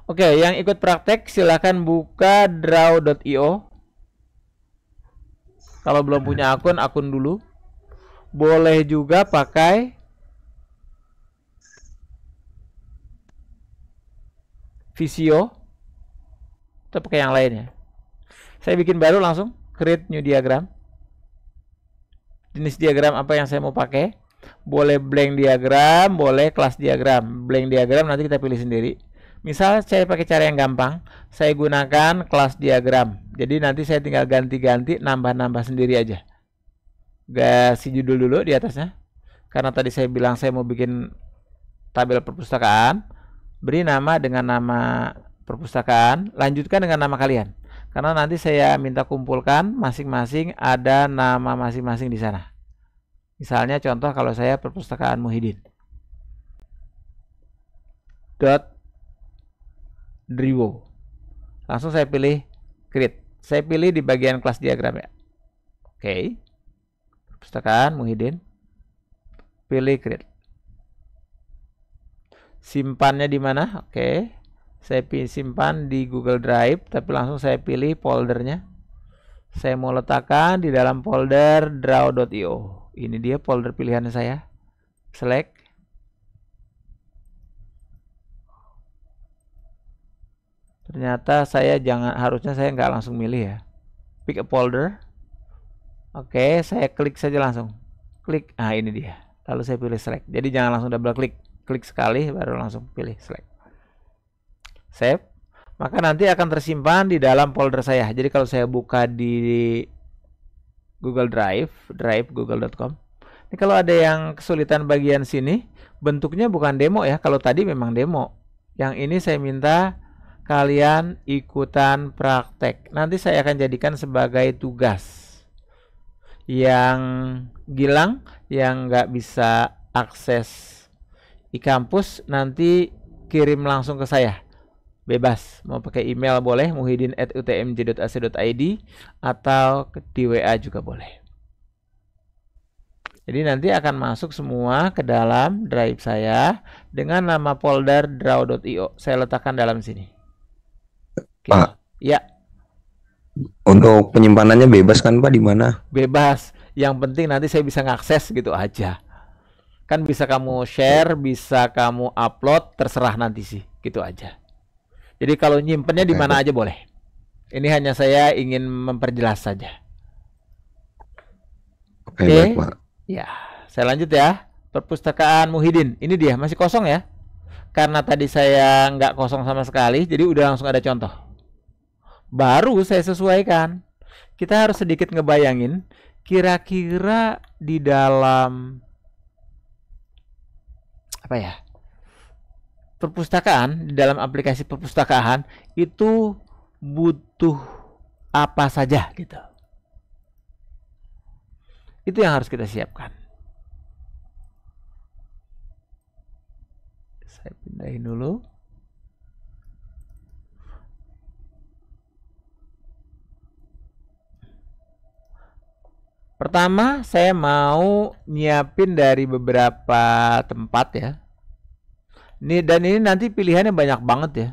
Speaker 1: Oke, yang ikut praktek silahkan buka draw.io. Kalau belum punya akun dulu. Boleh juga pakai Visio atau pakai yang lainnya. Saya bikin baru langsung create new diagram. Jenis diagram apa yang saya mau pakai? Boleh blank diagram, boleh kelas diagram. Blank diagram nanti kita pilih sendiri. Misal saya pakai cara yang gampang, saya gunakan kelas diagram. Jadi nanti saya tinggal ganti-ganti, nambah-nambah sendiri aja. Kasih judul dulu di atasnya. Karena tadi saya bilang saya mau bikin tabel perpustakaan, beri nama dengan nama perpustakaan, lanjutkan dengan nama kalian. Karena nanti saya minta kumpulkan masing-masing ada nama masing-masing di sana. Misalnya contoh kalau saya perpustakaan Muhyiddin. .driwo. Langsung saya pilih create. Saya pilih di bagian kelas diagram ya. Oke. Perpustakaan Muhyiddin. Pilih create. Simpannya di mana? Oke. Saya simpan di Google Drive, tapi langsung saya pilih foldernya. Saya mau letakkan di dalam folder draw.io. Ini dia folder pilihan saya. Select. Ternyata harusnya saya nggak langsung milih ya. Pick a folder. Oke, saya klik saja langsung. Klik. Ah, ini dia. Lalu saya pilih select. Jadi jangan langsung double klik. Klik sekali baru langsung pilih select. Save. Maka nanti akan tersimpan di dalam folder saya. Jadi kalau saya buka di Google Drive google.com. Ini kalau ada yang kesulitan bagian sini, bentuknya bukan demo ya. Kalau tadi memang demo. Yang ini saya minta kalian ikutan praktek. Nanti saya akan jadikan sebagai tugas. Yang Gilang yang nggak bisa akses e-kampus nanti kirim langsung ke saya. Bebas, mau pakai email boleh, muhyiddin@utmj.ac.id, atau di WA juga boleh. Jadi nanti akan masuk semua ke dalam drive saya dengan nama folder draw.io. Saya letakkan dalam sini. Oke.
Speaker 2: Pak,
Speaker 1: Ya,
Speaker 2: untuk penyimpanannya bebas kan Pak, di mana?
Speaker 1: bebas. Yang penting nanti saya bisa ngakses gitu aja. Kan bisa kamu share, bisa kamu upload, terserah nanti sih, gitu aja. Jadi kalau nyimpennya di mana aja boleh. Ini hanya saya ingin memperjelas saja.
Speaker 2: Oke, baik Pak.
Speaker 1: Ya, saya lanjut ya. Perpustakaan Muhyiddin. Ini dia, masih kosong ya. Karena tadi saya nggak kosong sama sekali, jadi udah langsung ada contoh. Baru saya sesuaikan. Kita harus sedikit ngebayangin, kira-kira di dalam apa ya? Perpustakaan, di dalam aplikasi perpustakaan itu butuh apa saja gitu. Itu yang harus kita siapkan. Saya pindahin dulu. Pertama, saya mau nyiapin dari beberapa tempat ya. Dan ini nanti pilihannya banyak banget ya.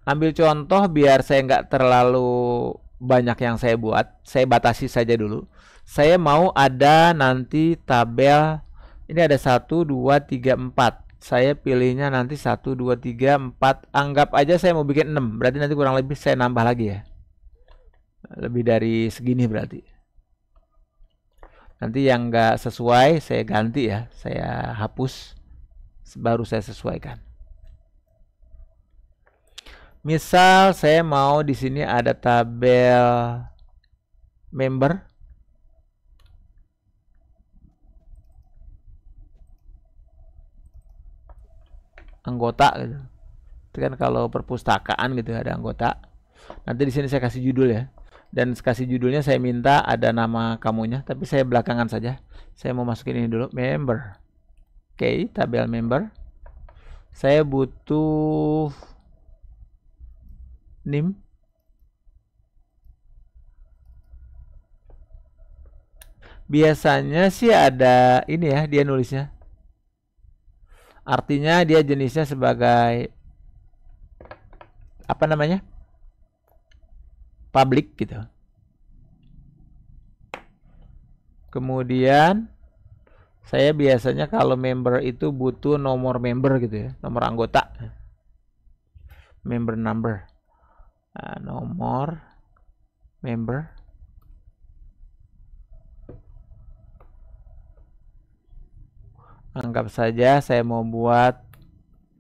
Speaker 1: Ambil contoh biar saya nggak terlalu banyak yang saya buat. Saya batasi saja dulu. Saya mau ada nanti tabel. Ini ada 1, 2, 3, 4. Saya pilihnya nanti 1, 2, 3, 4. Anggap aja saya mau bikin 6. Berarti nanti kurang lebih saya nambah lagi ya. Lebih dari segini berarti. Nanti yang nggak sesuai saya ganti ya. Saya hapus. Baru saya sesuaikan. Misal saya mau di sini ada tabel member. Anggota gitu. Itu kan kalau perpustakaan gitu ada anggota. Nanti di sini saya kasih judul ya. Dan kasih judulnya saya minta ada nama kamunya, tapi saya belakangan saja. Saya mau masukin ini dulu, member. Oke, tabel member. Saya butuh name. Biasanya sih ada ini ya, dia nulisnya. Artinya dia jenisnya sebagai apa namanya? Public gitu. Kemudian saya biasanya kalau member itu butuh nomor member gitu ya, nomor anggota. Member number. Nah, nomor member. Anggap saja saya mau buat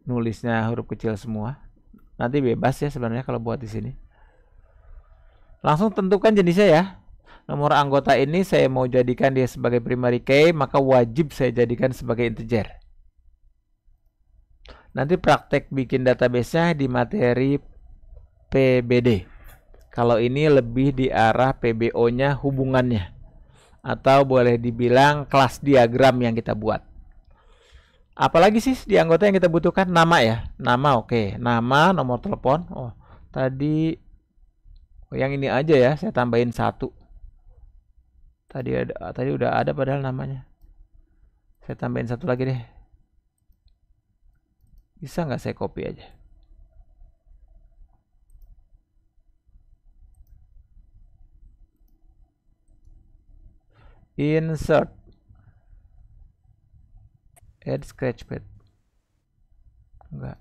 Speaker 1: nulisnya huruf kecil semua. Nanti bebas ya sebenarnya kalau buat di sini. Langsung tentukan jenisnya ya. Nomor anggota ini saya mau jadikan dia sebagai primary key, maka wajib saya jadikan sebagai integer. Nanti praktek bikin database-nya di materi PBD. Kalau ini lebih di arah PBO-nya hubungannya. Atau boleh dibilang kelas diagram yang kita buat. Apalagi sih di anggota yang kita butuhkan? Nama ya. Nama oke. Nama, nomor telepon. Oh, tadi yang ini aja ya, saya tambahin 1. Tadi udah ada padahal namanya. Saya tambahin 1 lagi deh. Bisa nggak saya copy aja? Insert. Add scratchpad. Enggak.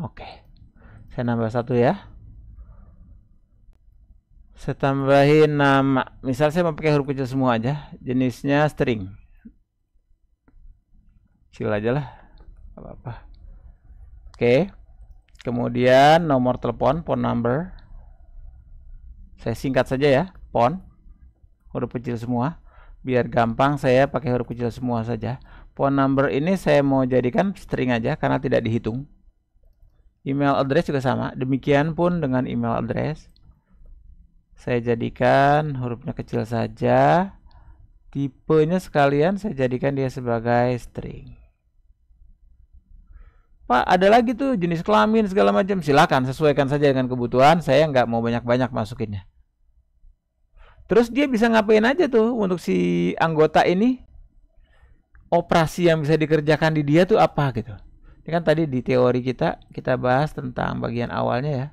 Speaker 1: Oke. Saya nambah 1 ya. Saya tambahin nama. Misal saya mau pakai huruf kecil semua aja. Jenisnya string. Kecil aja lah. Gak apa-apa. Oke. Kemudian nomor telepon, phone number. Saya singkat saja ya, phone. Huruf kecil semua. Biar gampang saya pakai huruf kecil semua saja. Phone number ini saya mau jadikan string aja karena tidak dihitung. Email address juga sama. Demikian pun dengan email address. Saya jadikan hurufnya kecil saja. Tipenya sekalian saya jadikan dia sebagai string. Pak, ada lagi tuh jenis kelamin segala macam. Silakan sesuaikan saja dengan kebutuhan. Saya nggak mau banyak-banyak masukinnya. Terus dia bisa ngapain aja tuh untuk si anggota ini? Operasi yang bisa dikerjakan di dia tuh apa gitu. Ini kan tadi di teori kita bahas tentang bagian awalnya ya.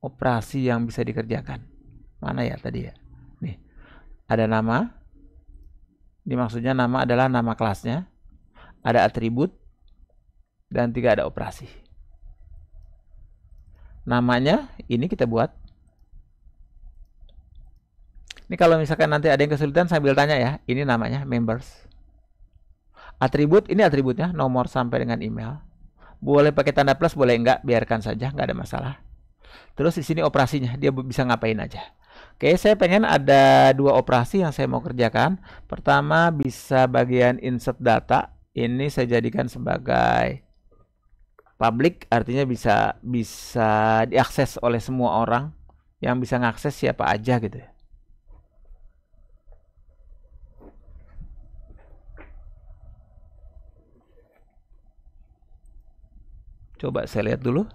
Speaker 1: Operasi yang bisa dikerjakan. Mana ya tadi ya? Nih. Ada nama. Ini maksudnya nama adalah nama kelasnya. Ada atribut. Dan 3 ada operasi. Namanya ini kita buat. Ini kalau misalkan nanti ada yang kesulitan sambil tanya ya. Ini namanya members. Atribut, ini atributnya, nomor sampai dengan email. Boleh pakai tanda plus, boleh enggak, biarkan saja, enggak ada masalah. Terus di sini operasinya, dia bisa ngapain aja. Oke, saya pengen ada 2 operasi yang saya mau kerjakan. Pertama bisa bagian insert data. Ini saya jadikan sebagai public, artinya bisa diakses oleh semua orang. Yang bisa ngakses siapa aja gitu ya. Coba saya lihat dulu.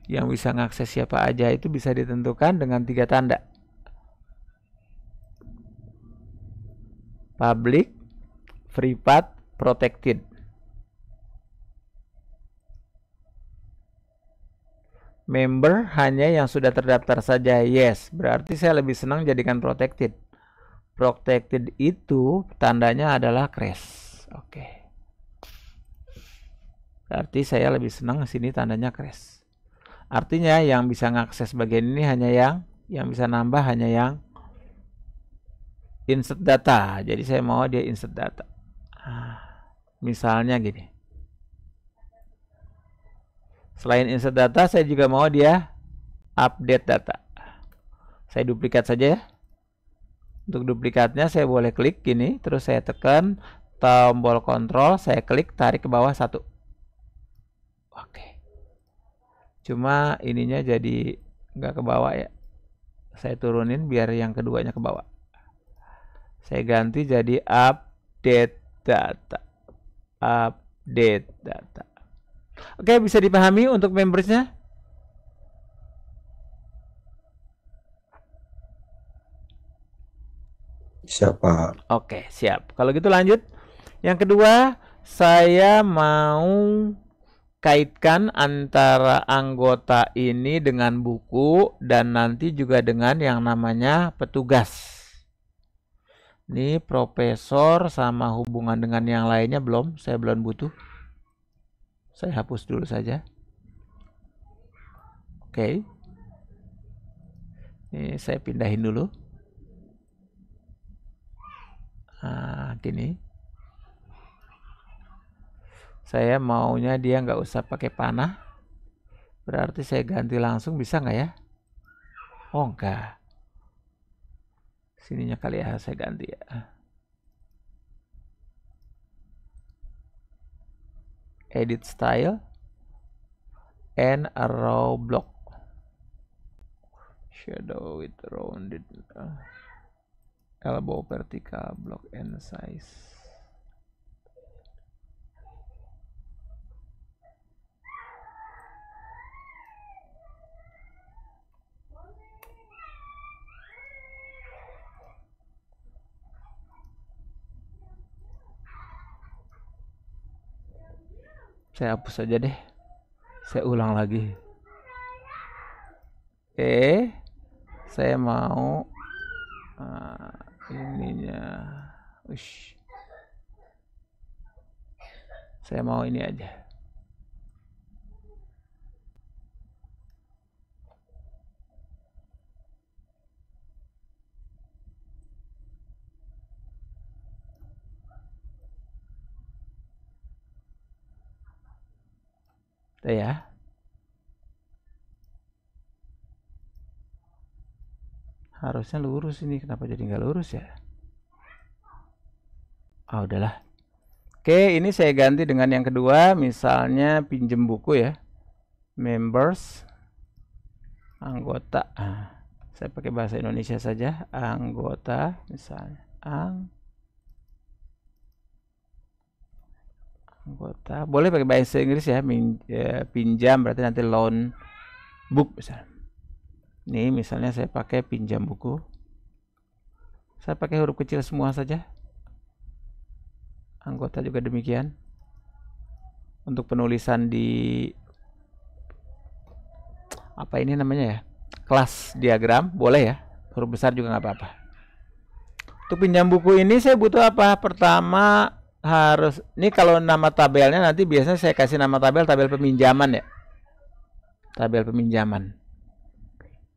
Speaker 1: Yang bisa ngakses siapa aja itu bisa ditentukan dengan 3 tanda. Public, privat, protected. Member hanya yang sudah terdaftar saja. Yes, berarti saya lebih senang jadikan protected. Protected itu tandanya adalah crash. Oke. Berarti saya lebih senang sini tandanya crash. Artinya yang bisa ngakses bagian ini hanya yang bisa nambah hanya yang insert data. Jadi saya mau dia insert data. Misalnya gini. Selain insert data, saya juga mau dia update data. Saya duplikat saja ya. Untuk duplikatnya saya boleh klik gini, terus saya tekan tombol kontrol, saya klik tarik ke bawah 1. Oke. Cuma ininya jadi nggak ke bawah ya. Saya turunin biar yang keduanya ke bawah. Saya ganti jadi update data. Update data. Oke, bisa dipahami untuk membersnya?
Speaker 2: Siapa?
Speaker 1: Oke, siap. Kalau gitu lanjut. Yang kedua, saya mau kaitkan antara anggota ini dengan buku dan nanti juga dengan yang namanya petugas. Ini profesor sama hubungan dengan yang lainnya saya belum butuh. Saya hapus dulu saja. Oke. Ini saya pindahin dulu. Nah, gini. Saya maunya dia nggak usah pakai panah. Berarti saya ganti langsung, bisa nggak ya? Oh enggak. Sininya kali ya saya ganti ya. Edit style and a raw block. Shadow with rounded elbow vertical block and size. Saya hapus saja deh. Saya ulang lagi. Saya mau ininya. Ush. Saya mau ini aja. Tuh ya. Harusnya lurus ini, kenapa jadi nggak lurus ya? Ah, udahlah. Oke, ini saya ganti dengan yang kedua, misalnya pinjem buku ya. Members, anggota. Saya pakai bahasa Indonesia saja, anggota misalnya. Anggota, boleh pakai bahasa Inggris ya, pinjam berarti nanti loan book misalnya. Ini misalnya saya pakai pinjam buku. Saya pakai huruf kecil semua saja. Anggota juga demikian. Untuk penulisan di apa ini namanya ya? Kelas diagram boleh ya. Huruf besar juga nggak apa-apa. Untuk pinjam buku ini saya butuh apa? Pertama harus, ini kalau nama tabelnya nanti biasanya saya kasih nama tabel peminjaman ya. Tabel peminjaman.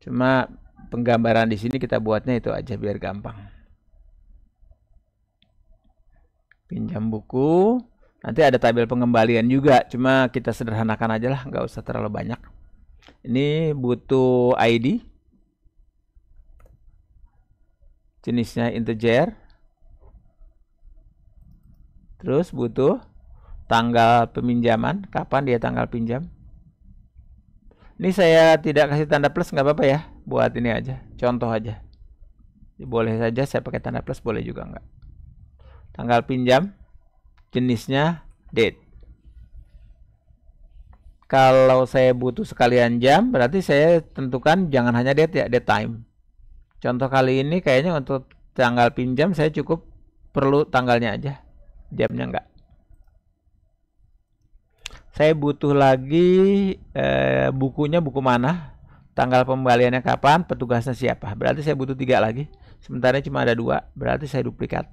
Speaker 1: Cuma penggambaran di sini kita buatnya itu aja biar gampang. Pinjam buku, nanti ada tabel pengembalian juga, cuma kita sederhanakan aja lah, nggak usah terlalu banyak. Ini butuh ID, jenisnya integer, terus butuh tanggal peminjaman, kapan dia tanggal pinjam. Ini saya tidak kasih tanda plus, nggak apa-apa ya, buat ini aja, contoh aja. Boleh saja saya pakai tanda plus, boleh juga nggak. Tanggal pinjam, jenisnya date. Kalau saya butuh sekalian jam, berarti saya tentukan jangan hanya date ya, date time. Contoh kali ini kayaknya untuk tanggal pinjam saya cukup perlu tanggalnya aja, jamnya enggak. Saya butuh lagi bukunya buku mana, tanggal pembaliannya kapan, petugasnya siapa. Berarti saya butuh 3 lagi. Sementara cuma ada 2, berarti saya duplikat.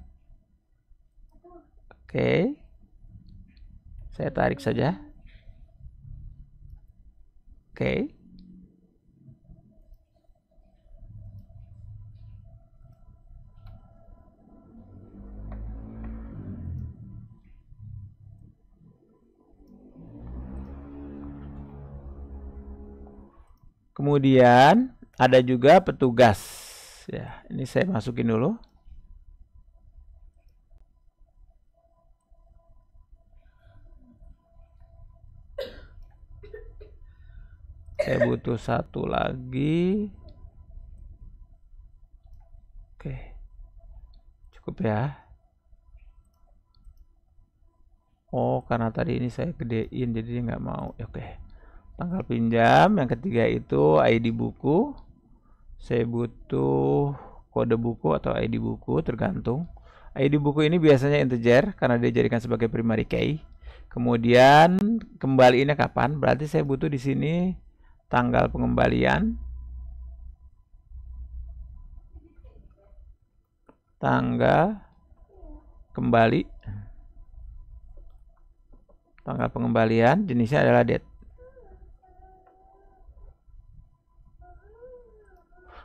Speaker 1: Oke, saya tarik saja. Oke. Kemudian ada juga petugas. Ya, ini saya masukin dulu. Saya butuh 1 lagi. Oke, cukup ya. Oh, karena tadi ini saya gedein jadi dia nggak mau. Oke, tanggal pinjam. Yang ketiga itu ID buku. Saya butuh kode buku atau ID buku, tergantung. ID buku ini biasanya integer karena dia dijadikan sebagai primary key. Kemudian kembaliinnya kapan? Berarti saya butuh di sini tanggal pengembalian, tanggal kembali, tanggal pengembalian, jenisnya adalah date.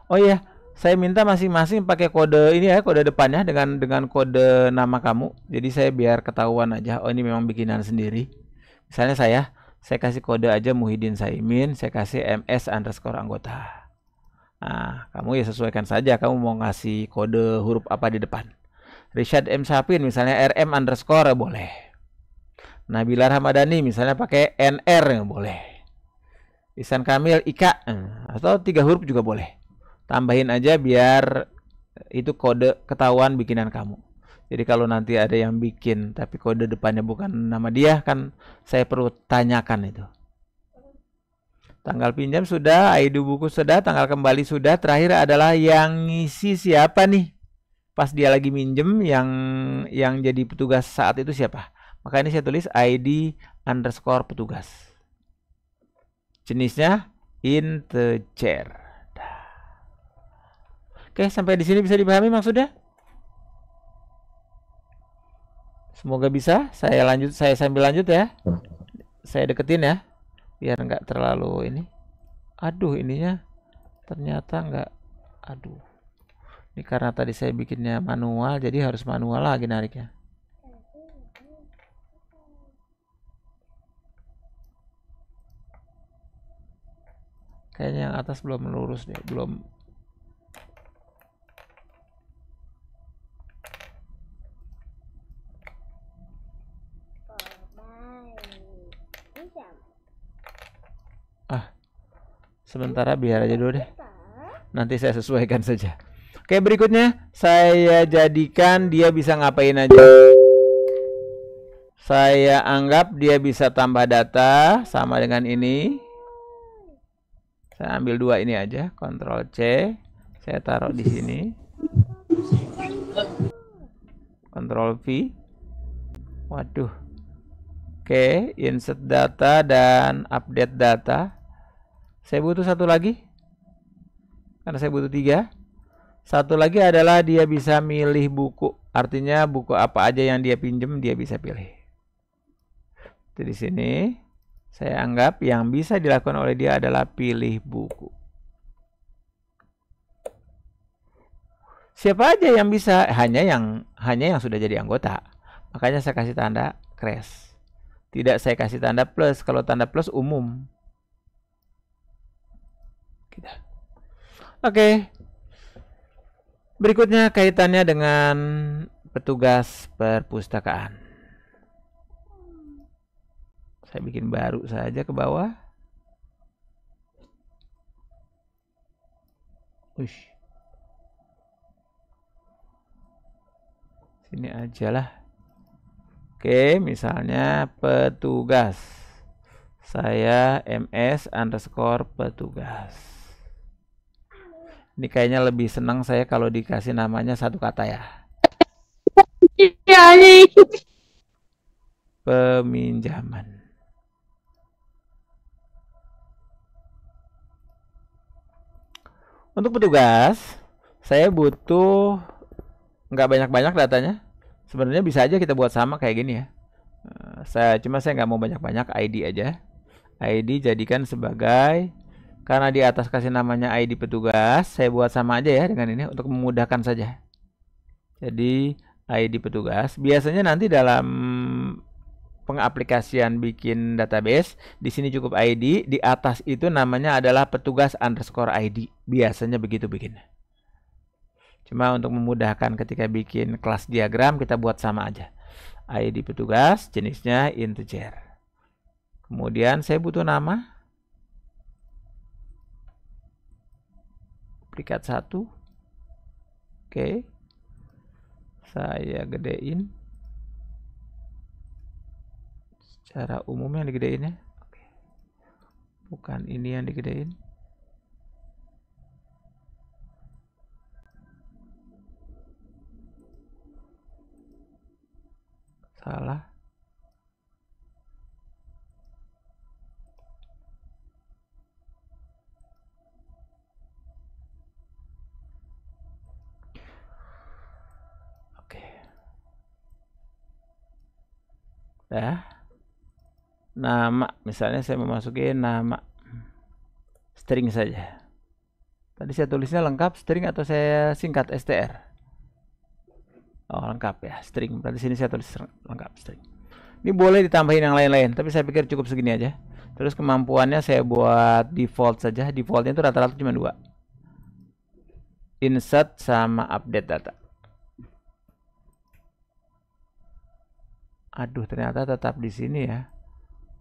Speaker 1: Oh iya, saya minta masing-masing pakai kode ini ya, kode depannya dengan kode nama kamu. Jadi saya biar ketahuan aja, oh ini memang bikinan sendiri. Misalnya saya kasih kode aja Muhyiddin Saimin, saya kasih MS_anggota. Nah, kamu ya sesuaikan saja, kamu mau ngasih kode huruf apa di depan. Rishad M. Sapin misalnya RM_ boleh. Nabila Ramadhani misalnya pakai NR boleh. Ihsan Kamil Ika atau 3 huruf juga boleh. Tambahin aja biar itu kode ketahuan bikinan kamu. Jadi kalau nanti ada yang bikin tapi kode depannya bukan nama dia, kan saya perlu tanyakan itu. Tanggal pinjam sudah, ID buku sudah, tanggal kembali sudah. Terakhir adalah yang ngisi siapa nih? Pas dia lagi minjem, yang jadi petugas saat itu siapa? Maka ini saya tulis ID_petugas. Jenisnya integer. Oke, sampai di sini bisa dipahami maksudnya? Semoga bisa. Saya sambil lanjut ya. Saya deketin ya, biar nggak terlalu ini. Aduh, ininya ternyata nggak. Aduh, ini karena tadi saya bikinnya manual, jadi harus manual lagi nariknya. Kayaknya yang atas belum lurus deh, belum. Sementara biar aja dulu deh. Nanti saya sesuaikan saja. Oke, berikutnya saya jadikan dia bisa ngapain aja. Saya anggap dia bisa tambah data sama dengan ini. Saya ambil 2 ini aja, Ctrl C. Saya taruh di sini. Ctrl V. Waduh. Oke, insert data dan update data. Saya butuh satu lagi, karena saya butuh 3. Satu lagi adalah dia bisa milih buku, artinya buku apa aja yang dia pinjem dia bisa pilih. Jadi di sini saya anggap yang bisa dilakukan oleh dia adalah pilih buku. Siapa aja yang bisa? Hanya yang sudah jadi anggota. Makanya saya kasih tanda crash. Tidak saya kasih tanda plus. Kalau tanda plus umum. Oke. Berikutnya kaitannya dengan petugas perpustakaan. Saya bikin baru saja ke bawah. Sini aja lah. Oke, misalnya petugas. Saya MS_petugas. Ini kayaknya lebih senang saya kalau dikasih namanya satu kata ya. Peminjaman. Untuk petugas, saya butuh nggak banyak-banyak datanya. Sebenarnya bisa aja kita buat sama kayak gini ya. Cuma saya nggak mau banyak-banyak, ID aja. ID jadikan sebagai, karena di atas kasih namanya ID petugas, saya buat sama aja ya dengan ini untuk memudahkan saja. Jadi ID petugas. Biasanya nanti dalam pengaplikasian bikin database, di sini cukup ID, di atas itu namanya adalah petugas_ID. Biasanya begitu bikinnya. Cuma untuk memudahkan ketika bikin kelas diagram, kita buat sama aja. ID petugas, jenisnya integer. Kemudian saya butuh nama. Duplikat 1. Oke. Saya gedein. Secara umum yang digedein ya. Oke. Bukan ini yang digedein. Salah. Oke. Dah. Nama, misalnya saya memasukin nama string saja. Tadi saya tulisnya lengkap string atau saya singkat str? Oh, lengkap ya, string. Berarti sini saya tulis lengkap string. Ini boleh ditambahin yang lain-lain, tapi saya pikir cukup segini aja. Terus kemampuannya saya buat default saja. Defaultnya itu rata-rata cuma 2. Insert sama update data. Aduh, ternyata tetap di sini ya.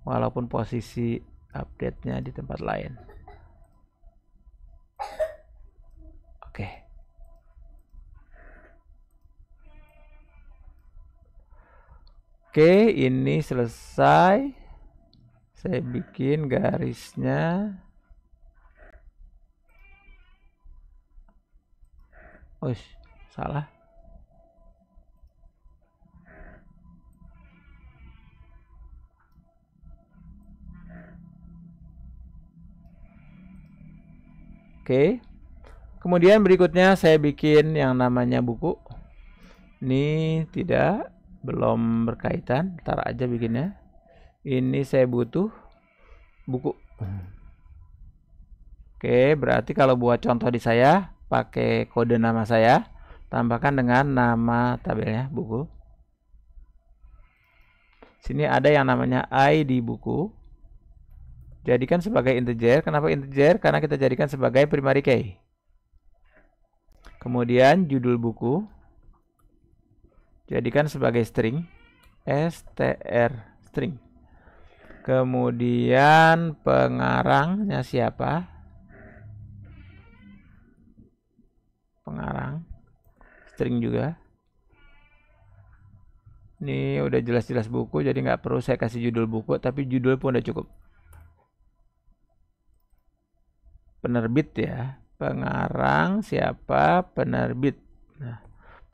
Speaker 1: Walaupun posisi update-nya di tempat lain. Oke. Oke, ini selesai. Saya bikin garisnya. Oh, salah. Oke. Kemudian berikutnya saya bikin yang namanya buku. Ini belum berkaitan, ntar aja bikinnya. Ini saya butuh buku. Oke, berarti kalau buat contoh di saya, pakai kode nama saya, tambahkan dengan nama tabelnya buku. Sini ada yang namanya ID buku. Jadikan sebagai integer. Kenapa integer? Karena kita jadikan sebagai primary key. Kemudian judul buku jadikan sebagai string, str string. Kemudian pengarangnya siapa? Pengarang string juga. Ini udah jelas-jelas buku, jadi nggak perlu saya kasih judul buku, tapi judul pun udah cukup. Penerbit ya, pengarang siapa? Penerbit. Nah,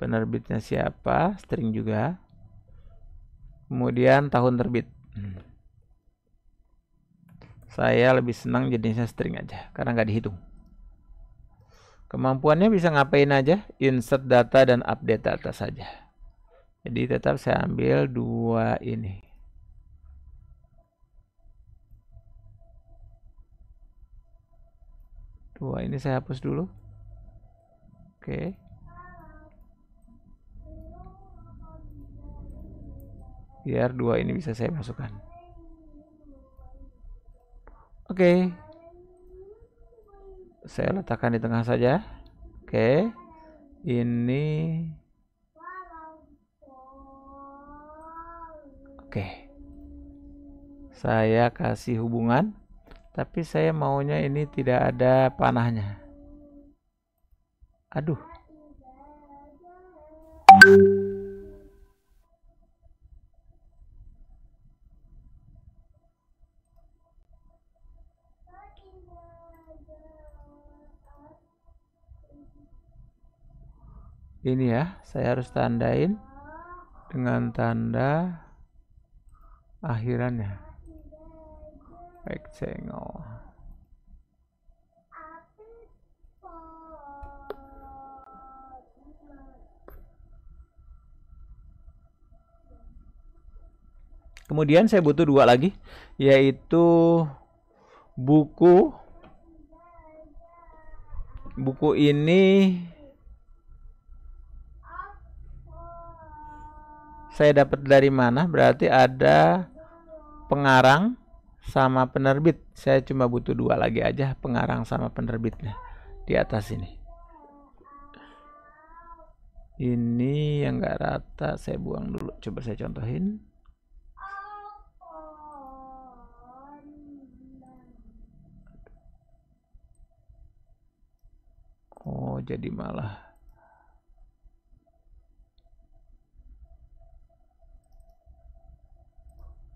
Speaker 1: penerbitnya siapa? String juga. Kemudian tahun terbit. Saya lebih senang jenisnya string aja, karena nggak dihitung. Kemampuannya bisa ngapain aja? Insert data dan update data saja. Jadi tetap saya ambil 2 ini. Dua ini saya hapus dulu. Oke. Biar 2 ini bisa saya masukkan. Oke. Saya letakkan di tengah saja. Oke. Ini. Oke. Saya kasih hubungan. Tapi saya maunya ini tidak ada panahnya. Aduh. Ini ya, saya harus tandain dengan tanda akhirannya. Rectangle. Kemudian saya butuh 2 lagi, yaitu buku. Buku ini saya dapat dari mana? Berarti ada pengarang sama penerbit. Saya cuma butuh 2 lagi aja, pengarang sama penerbitnya di atas ini. Ini yang nggak rata saya buang dulu. Coba saya contohin. Oh, jadi malah.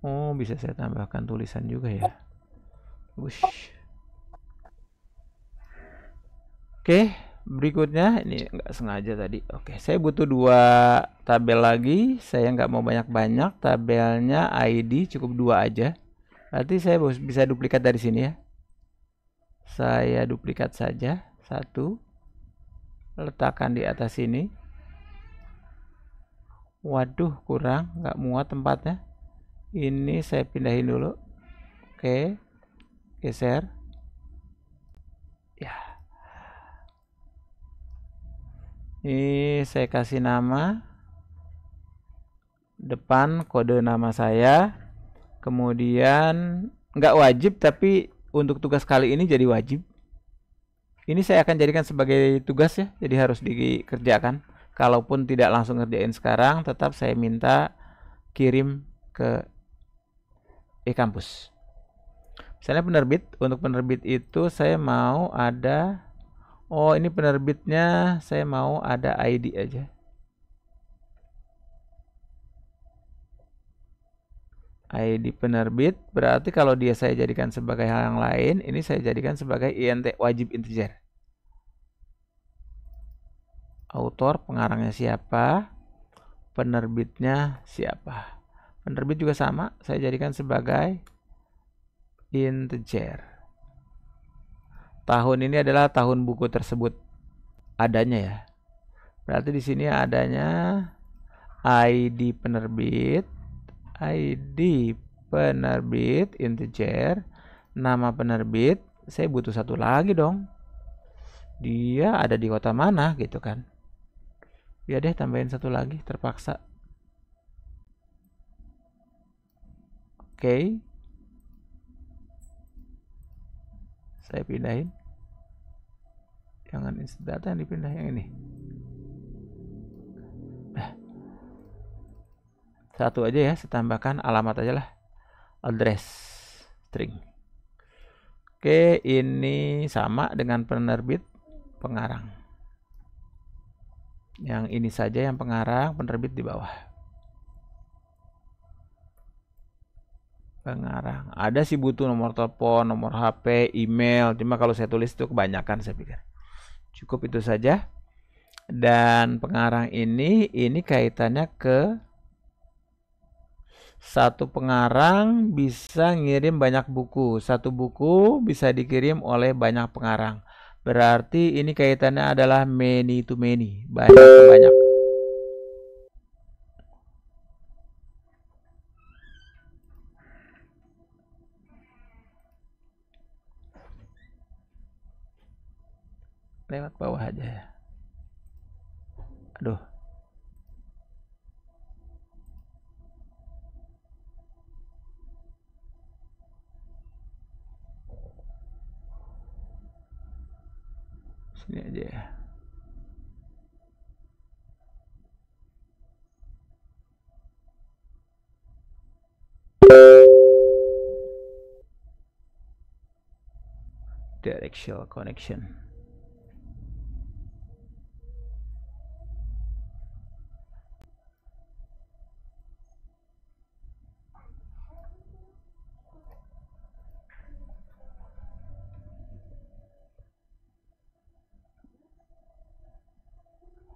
Speaker 1: Oh, bisa saya tambahkan tulisan juga ya. Wush. Oke, berikutnya ini nggak sengaja tadi. Oke, saya butuh 2 tabel lagi. Saya nggak mau banyak-banyak. Tabelnya ID cukup 2 aja. Berarti saya bisa duplikat dari sini ya. Saya duplikat saja 1. Letakkan di atas sini. Waduh, kurang, nggak muat tempatnya. Ini saya pindahin dulu. Oke, geser. Ya. Ini saya kasih nama, depan kode nama saya, kemudian nggak wajib tapi untuk tugas kali ini jadi wajib. Ini saya akan jadikan sebagai tugas ya, jadi harus dikerjakan. Kalaupun tidak langsung ngerjain sekarang, tetap saya minta kirim ke e-kampus. Misalnya penerbit, untuk penerbit itu saya mau ada, oh ini penerbitnya saya mau ada ID aja. ID penerbit, berarti kalau dia saya jadikan sebagai hal yang lain, ini saya jadikan sebagai INT, wajib integer. Autor, pengarangnya siapa, penerbitnya siapa. Penerbit juga sama, saya jadikan sebagai integer. Tahun ini adalah tahun buku tersebut adanya ya. Berarti di sini adanya ID penerbit, integer, nama penerbit. Saya butuh satu lagi dong. Dia ada di kota mana gitu kan. Ya deh, tambahin satu lagi, terpaksa. Oke. Saya pindahin. Jangan insert data yang dipindah, yang ini. Satu aja ya, saya tambahkan alamat aja lah. Address string. Oke, ini sama dengan penerbit, pengarang. Yang ini saja yang pengarang, penerbit di bawah. Pengarang. Ada sih butuh nomor telepon, nomor HP, email. Cuma kalau saya tulis itu kebanyakan saya pikir. Cukup itu saja. Dan pengarang ini kaitannya ke satu pengarang bisa ngirim banyak buku. Satu buku bisa dikirim oleh banyak pengarang. Berarti ini kaitannya adalah many to many, banyak ke banyak. Lewat bawah aja ya. Aduh. Sini aja ya. Directional connection.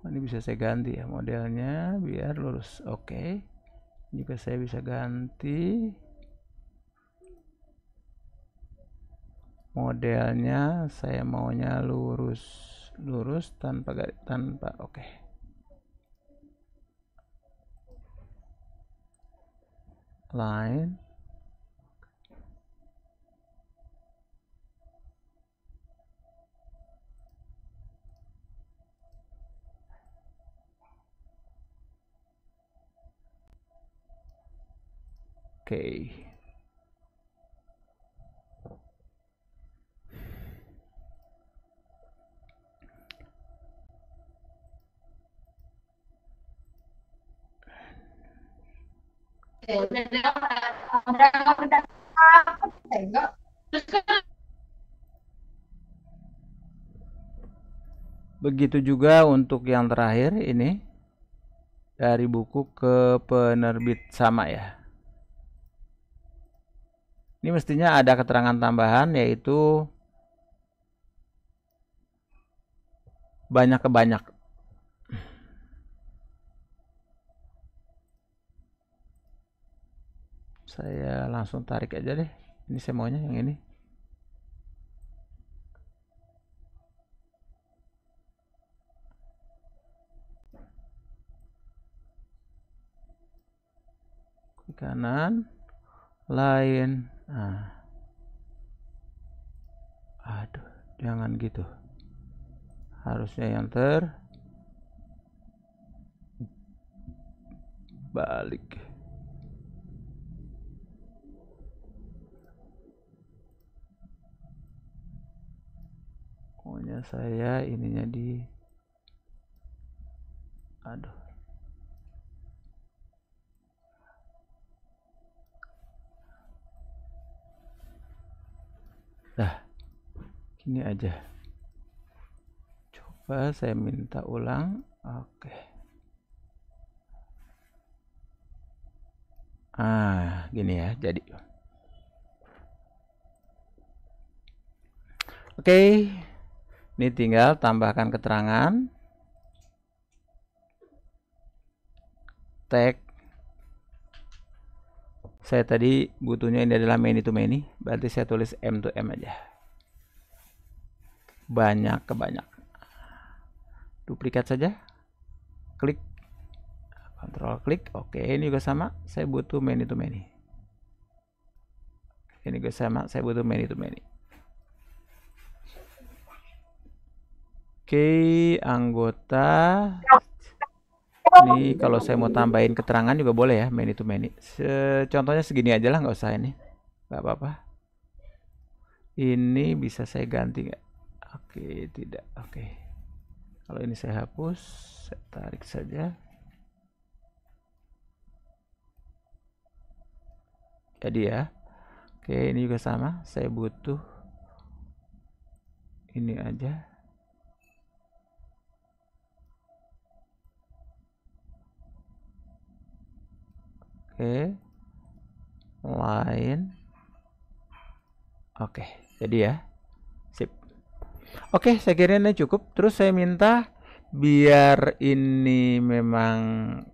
Speaker 1: Ini bisa saya ganti ya modelnya biar lurus. Oke. Juga saya bisa ganti modelnya, saya maunya lurus tanpa oke. Line. Oke. Begitu juga untuk yang terakhir ini, dari buku ke penerbit sama ya. Ini mestinya ada keterangan tambahan yaitu banyak ke banyak. Saya langsung tarik aja deh. Ini saya maunya yang ini. Klik kanan, lain. Nah. Aduh, jangan gitu. Harusnya yang balik. Pokoknya saya ininya di, aduh, dah gini aja. Coba saya minta ulang. Oke. Gini ya, jadi. Oke. Ini tinggal tambahkan keterangan. Tag. Saya tadi butuhnya ini adalah many to many, berarti saya tulis M to M aja. Banyak ke banyak. Duplikat saja. Klik. Kontrol klik. Oke, ini juga sama. Saya butuh many to many. Ini juga sama. Saya butuh many to many. Oke, anggota. Ini kalau saya mau tambahin keterangan juga boleh ya, many to many. Contohnya segini aja lah, nggak usah ini. Nggak apa-apa. Ini bisa saya ganti nggak? Oke, tidak. Oke. Kalau ini saya hapus, saya tarik saja. Jadi ya. Oke, ini juga sama. Saya butuh ini aja. Oke. Lain. Oke, jadi ya. Sip. Oke, saya kira ini cukup. Terus saya minta biar ini memang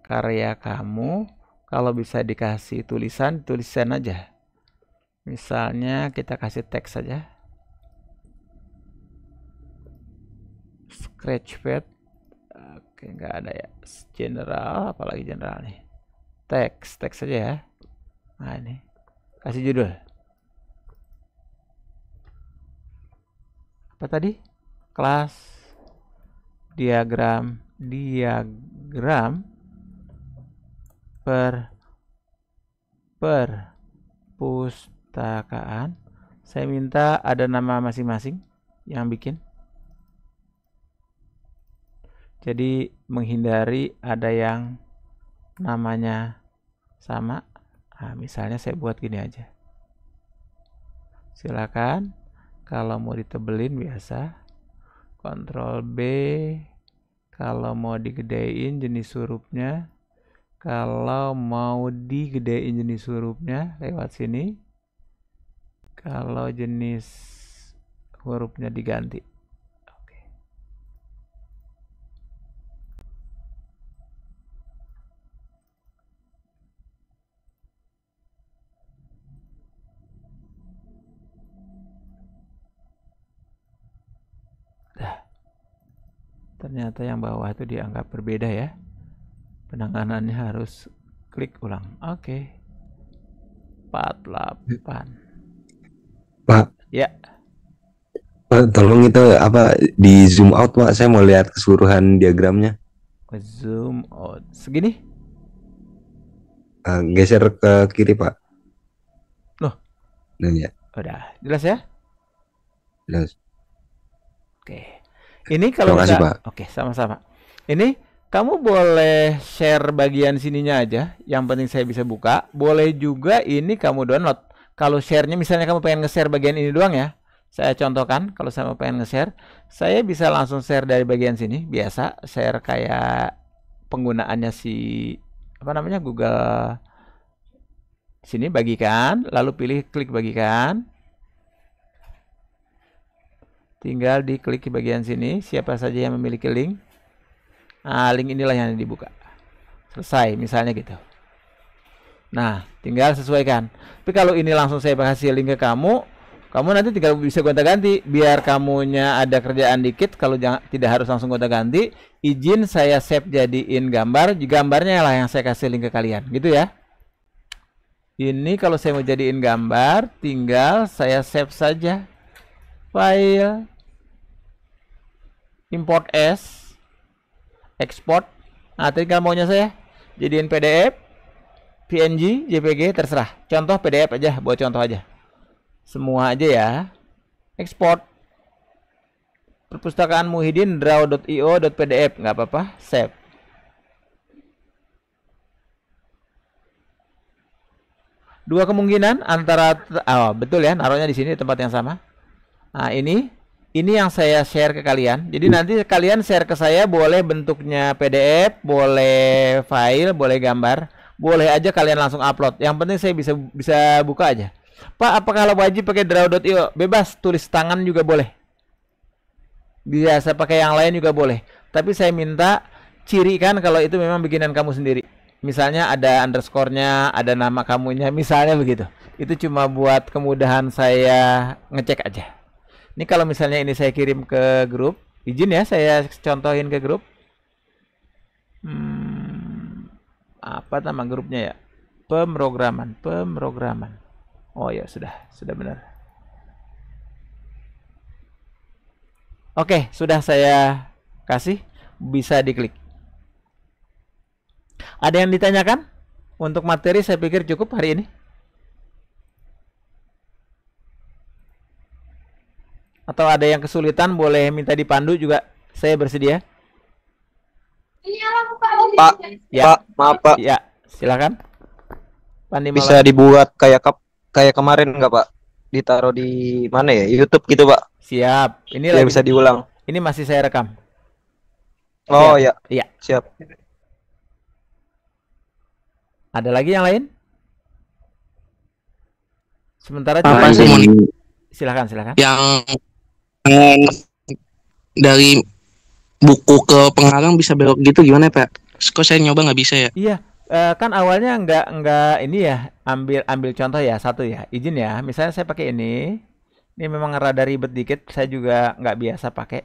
Speaker 1: karya kamu, kalau bisa dikasih tulisan, tulisan aja. Misalnya kita kasih teks saja. Scratchpad. Oke, nggak ada ya. General, apalagi general nih. Teks saja ya. Nah, ini. Kasih judul. Apa tadi? Kelas diagram perpustakaan. Saya minta ada nama masing-masing yang bikin. Jadi menghindari ada yang namanya sama. Nah, misalnya saya buat gini aja. Silakan. Kalau mau ditebelin biasa, Ctrl B. Kalau mau digedein jenis hurufnya, kalau mau digedein jenis hurufnya lewat sini. Kalau jenis hurufnya diganti. Oke. Ternyata yang bawah itu dianggap berbeda ya. Penanganannya harus klik ulang. Oke. 48.
Speaker 2: Pak,
Speaker 1: Ya.
Speaker 2: Pak, tolong itu apa di zoom out, Pak. Saya mau lihat keseluruhan diagramnya.
Speaker 1: Zoom out. Segini?
Speaker 2: Geser ke kiri, Pak.
Speaker 1: Loh.
Speaker 2: Nah, ya.
Speaker 1: Udah, jelas ya?
Speaker 2: Jelas.
Speaker 1: Oke. Ini kalau
Speaker 2: Terima kasih,
Speaker 1: enggak,
Speaker 2: Pak.
Speaker 1: oke, sama-sama. Ini kamu boleh share bagian sininya aja. Yang penting saya bisa buka. Boleh juga ini kamu download. Kalau share-nya misalnya kamu pengen nge-share bagian ini doang ya. Saya contohkan kalau saya mau pengen nge-share, saya bisa langsung share dari bagian sini. Biasa share kayak penggunaannya si apa namanya Google. Sini bagikan, lalu pilih klik bagikan. Tinggal diklik di bagian sini, siapa saja yang memiliki link. Nah, link inilah yang dibuka. Selesai, misalnya gitu. Nah, tinggal sesuaikan. Tapi kalau ini langsung saya kasih link ke kamu, kamu nanti tinggal bisa gonta-ganti. Biar kamunya ada kerjaan dikit, kalau tidak harus langsung gonta-ganti, izin saya save jadiin gambar. Gambarnya lah yang saya kasih link ke kalian, gitu ya. Ini kalau saya mau jadiin gambar, tinggal saya save saja. File, import as, export. Nah, tinggal maunya saya jadiin PDF, PNG, JPG, terserah. Contoh PDF aja, buat contoh aja. Semua aja ya. Export. Perpustakaan Muhyiddin draw.io.pdf, nggak apa-apa, save. Dua kemungkinan antara, betul ya, naruhnya di sini tempat yang sama. Nah, ini yang saya share ke kalian. Jadi nanti kalian share ke saya, boleh bentuknya PDF, boleh file, boleh gambar, boleh aja kalian langsung upload. Yang penting saya bisa buka aja. Pak, apakah wajib pakai draw.io? Bebas, tulis tangan juga boleh. Biasa pakai yang lain juga boleh. Tapi saya minta ciri kan kalau itu memang bikinan kamu sendiri. Misalnya ada underscore-nya, ada nama kamunya, misalnya begitu. Itu cuma buat kemudahan saya ngecek aja. Ini kalau misalnya ini saya kirim ke grup, izin ya saya contohin ke grup. Apa nama grupnya ya? Pemrograman. Oh ya, sudah benar. Oke, sudah saya kasih, bisa diklik. Ada yang ditanyakan? Untuk materi saya pikir cukup hari ini. Atau ada yang kesulitan, boleh minta dipandu juga, saya bersedia.
Speaker 3: Pak,
Speaker 1: Ya.
Speaker 3: Pak, maaf Pak,
Speaker 1: Ya, silakan. Pandi
Speaker 3: bisa dibuat kayak kemarin nggak Pak? Ditaruh di mana ya? YouTube gitu Pak?
Speaker 1: Siap. Ini
Speaker 3: Ya
Speaker 1: lagi
Speaker 3: bisa diulang.
Speaker 1: ini masih saya rekam.
Speaker 3: Oh
Speaker 1: Siap.
Speaker 3: ya,
Speaker 1: Iya.
Speaker 3: siap.
Speaker 1: Ada lagi yang lain? Sementara
Speaker 4: Apa sih
Speaker 1: silakan.
Speaker 4: yang dari buku ke pengarang bisa belok gitu gimana Pak? Kok saya nyoba nggak bisa ya?
Speaker 1: Iya, kan awalnya nggak ini ya, ambil contoh ya, satu ya, izin ya. Misalnya saya pakai ini memang rada ribet dikit, saya juga nggak biasa pakai.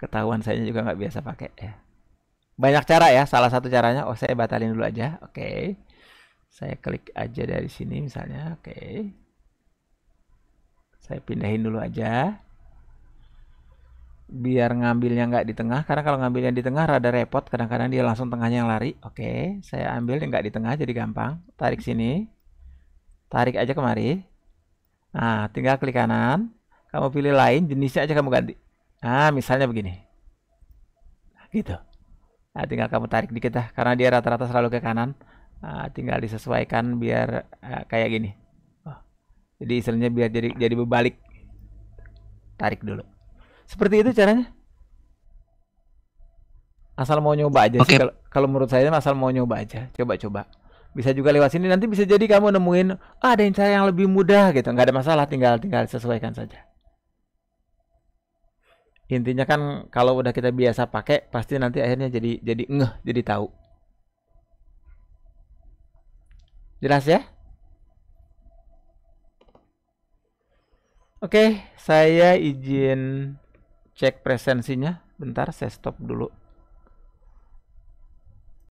Speaker 1: Ketahuan saya juga nggak biasa pakai ya. Banyak cara ya, salah satu caranya, saya batalin dulu aja, oke. Saya klik aja dari sini misalnya, oke. Saya pindahin dulu aja. Biar ngambilnya nggak di tengah, karena kalau ngambilnya di tengah rada repot, kadang-kadang dia langsung tengahnya yang lari. Oke, saya ambil yang nggak di tengah jadi gampang. Tarik sini, tarik aja kemari. Nah, tinggal klik kanan, kamu pilih lain, jenisnya aja kamu ganti. Nah, misalnya begini, gitu. Nah, tinggal kamu tarik dikit dah, karena dia rata-rata selalu ke kanan. Nah, tinggal disesuaikan biar kayak gini. Jadi istilahnya biar jadi berbalik. Tarik dulu. Seperti itu caranya. Asal mau nyoba aja sih. Kalau menurut saya asal mau nyoba aja. Coba-coba. Bisa juga lewat sini. Nanti bisa jadi kamu nemuin ada yang cara yang lebih mudah gitu. Nggak ada masalah. Tinggal sesuaikan saja. Intinya kan kalau udah kita biasa pakai, pasti nanti akhirnya jadi ngeh, jadi tahu. Jelas ya? Oke, saya izin cek presensinya. Bentar, saya stop dulu.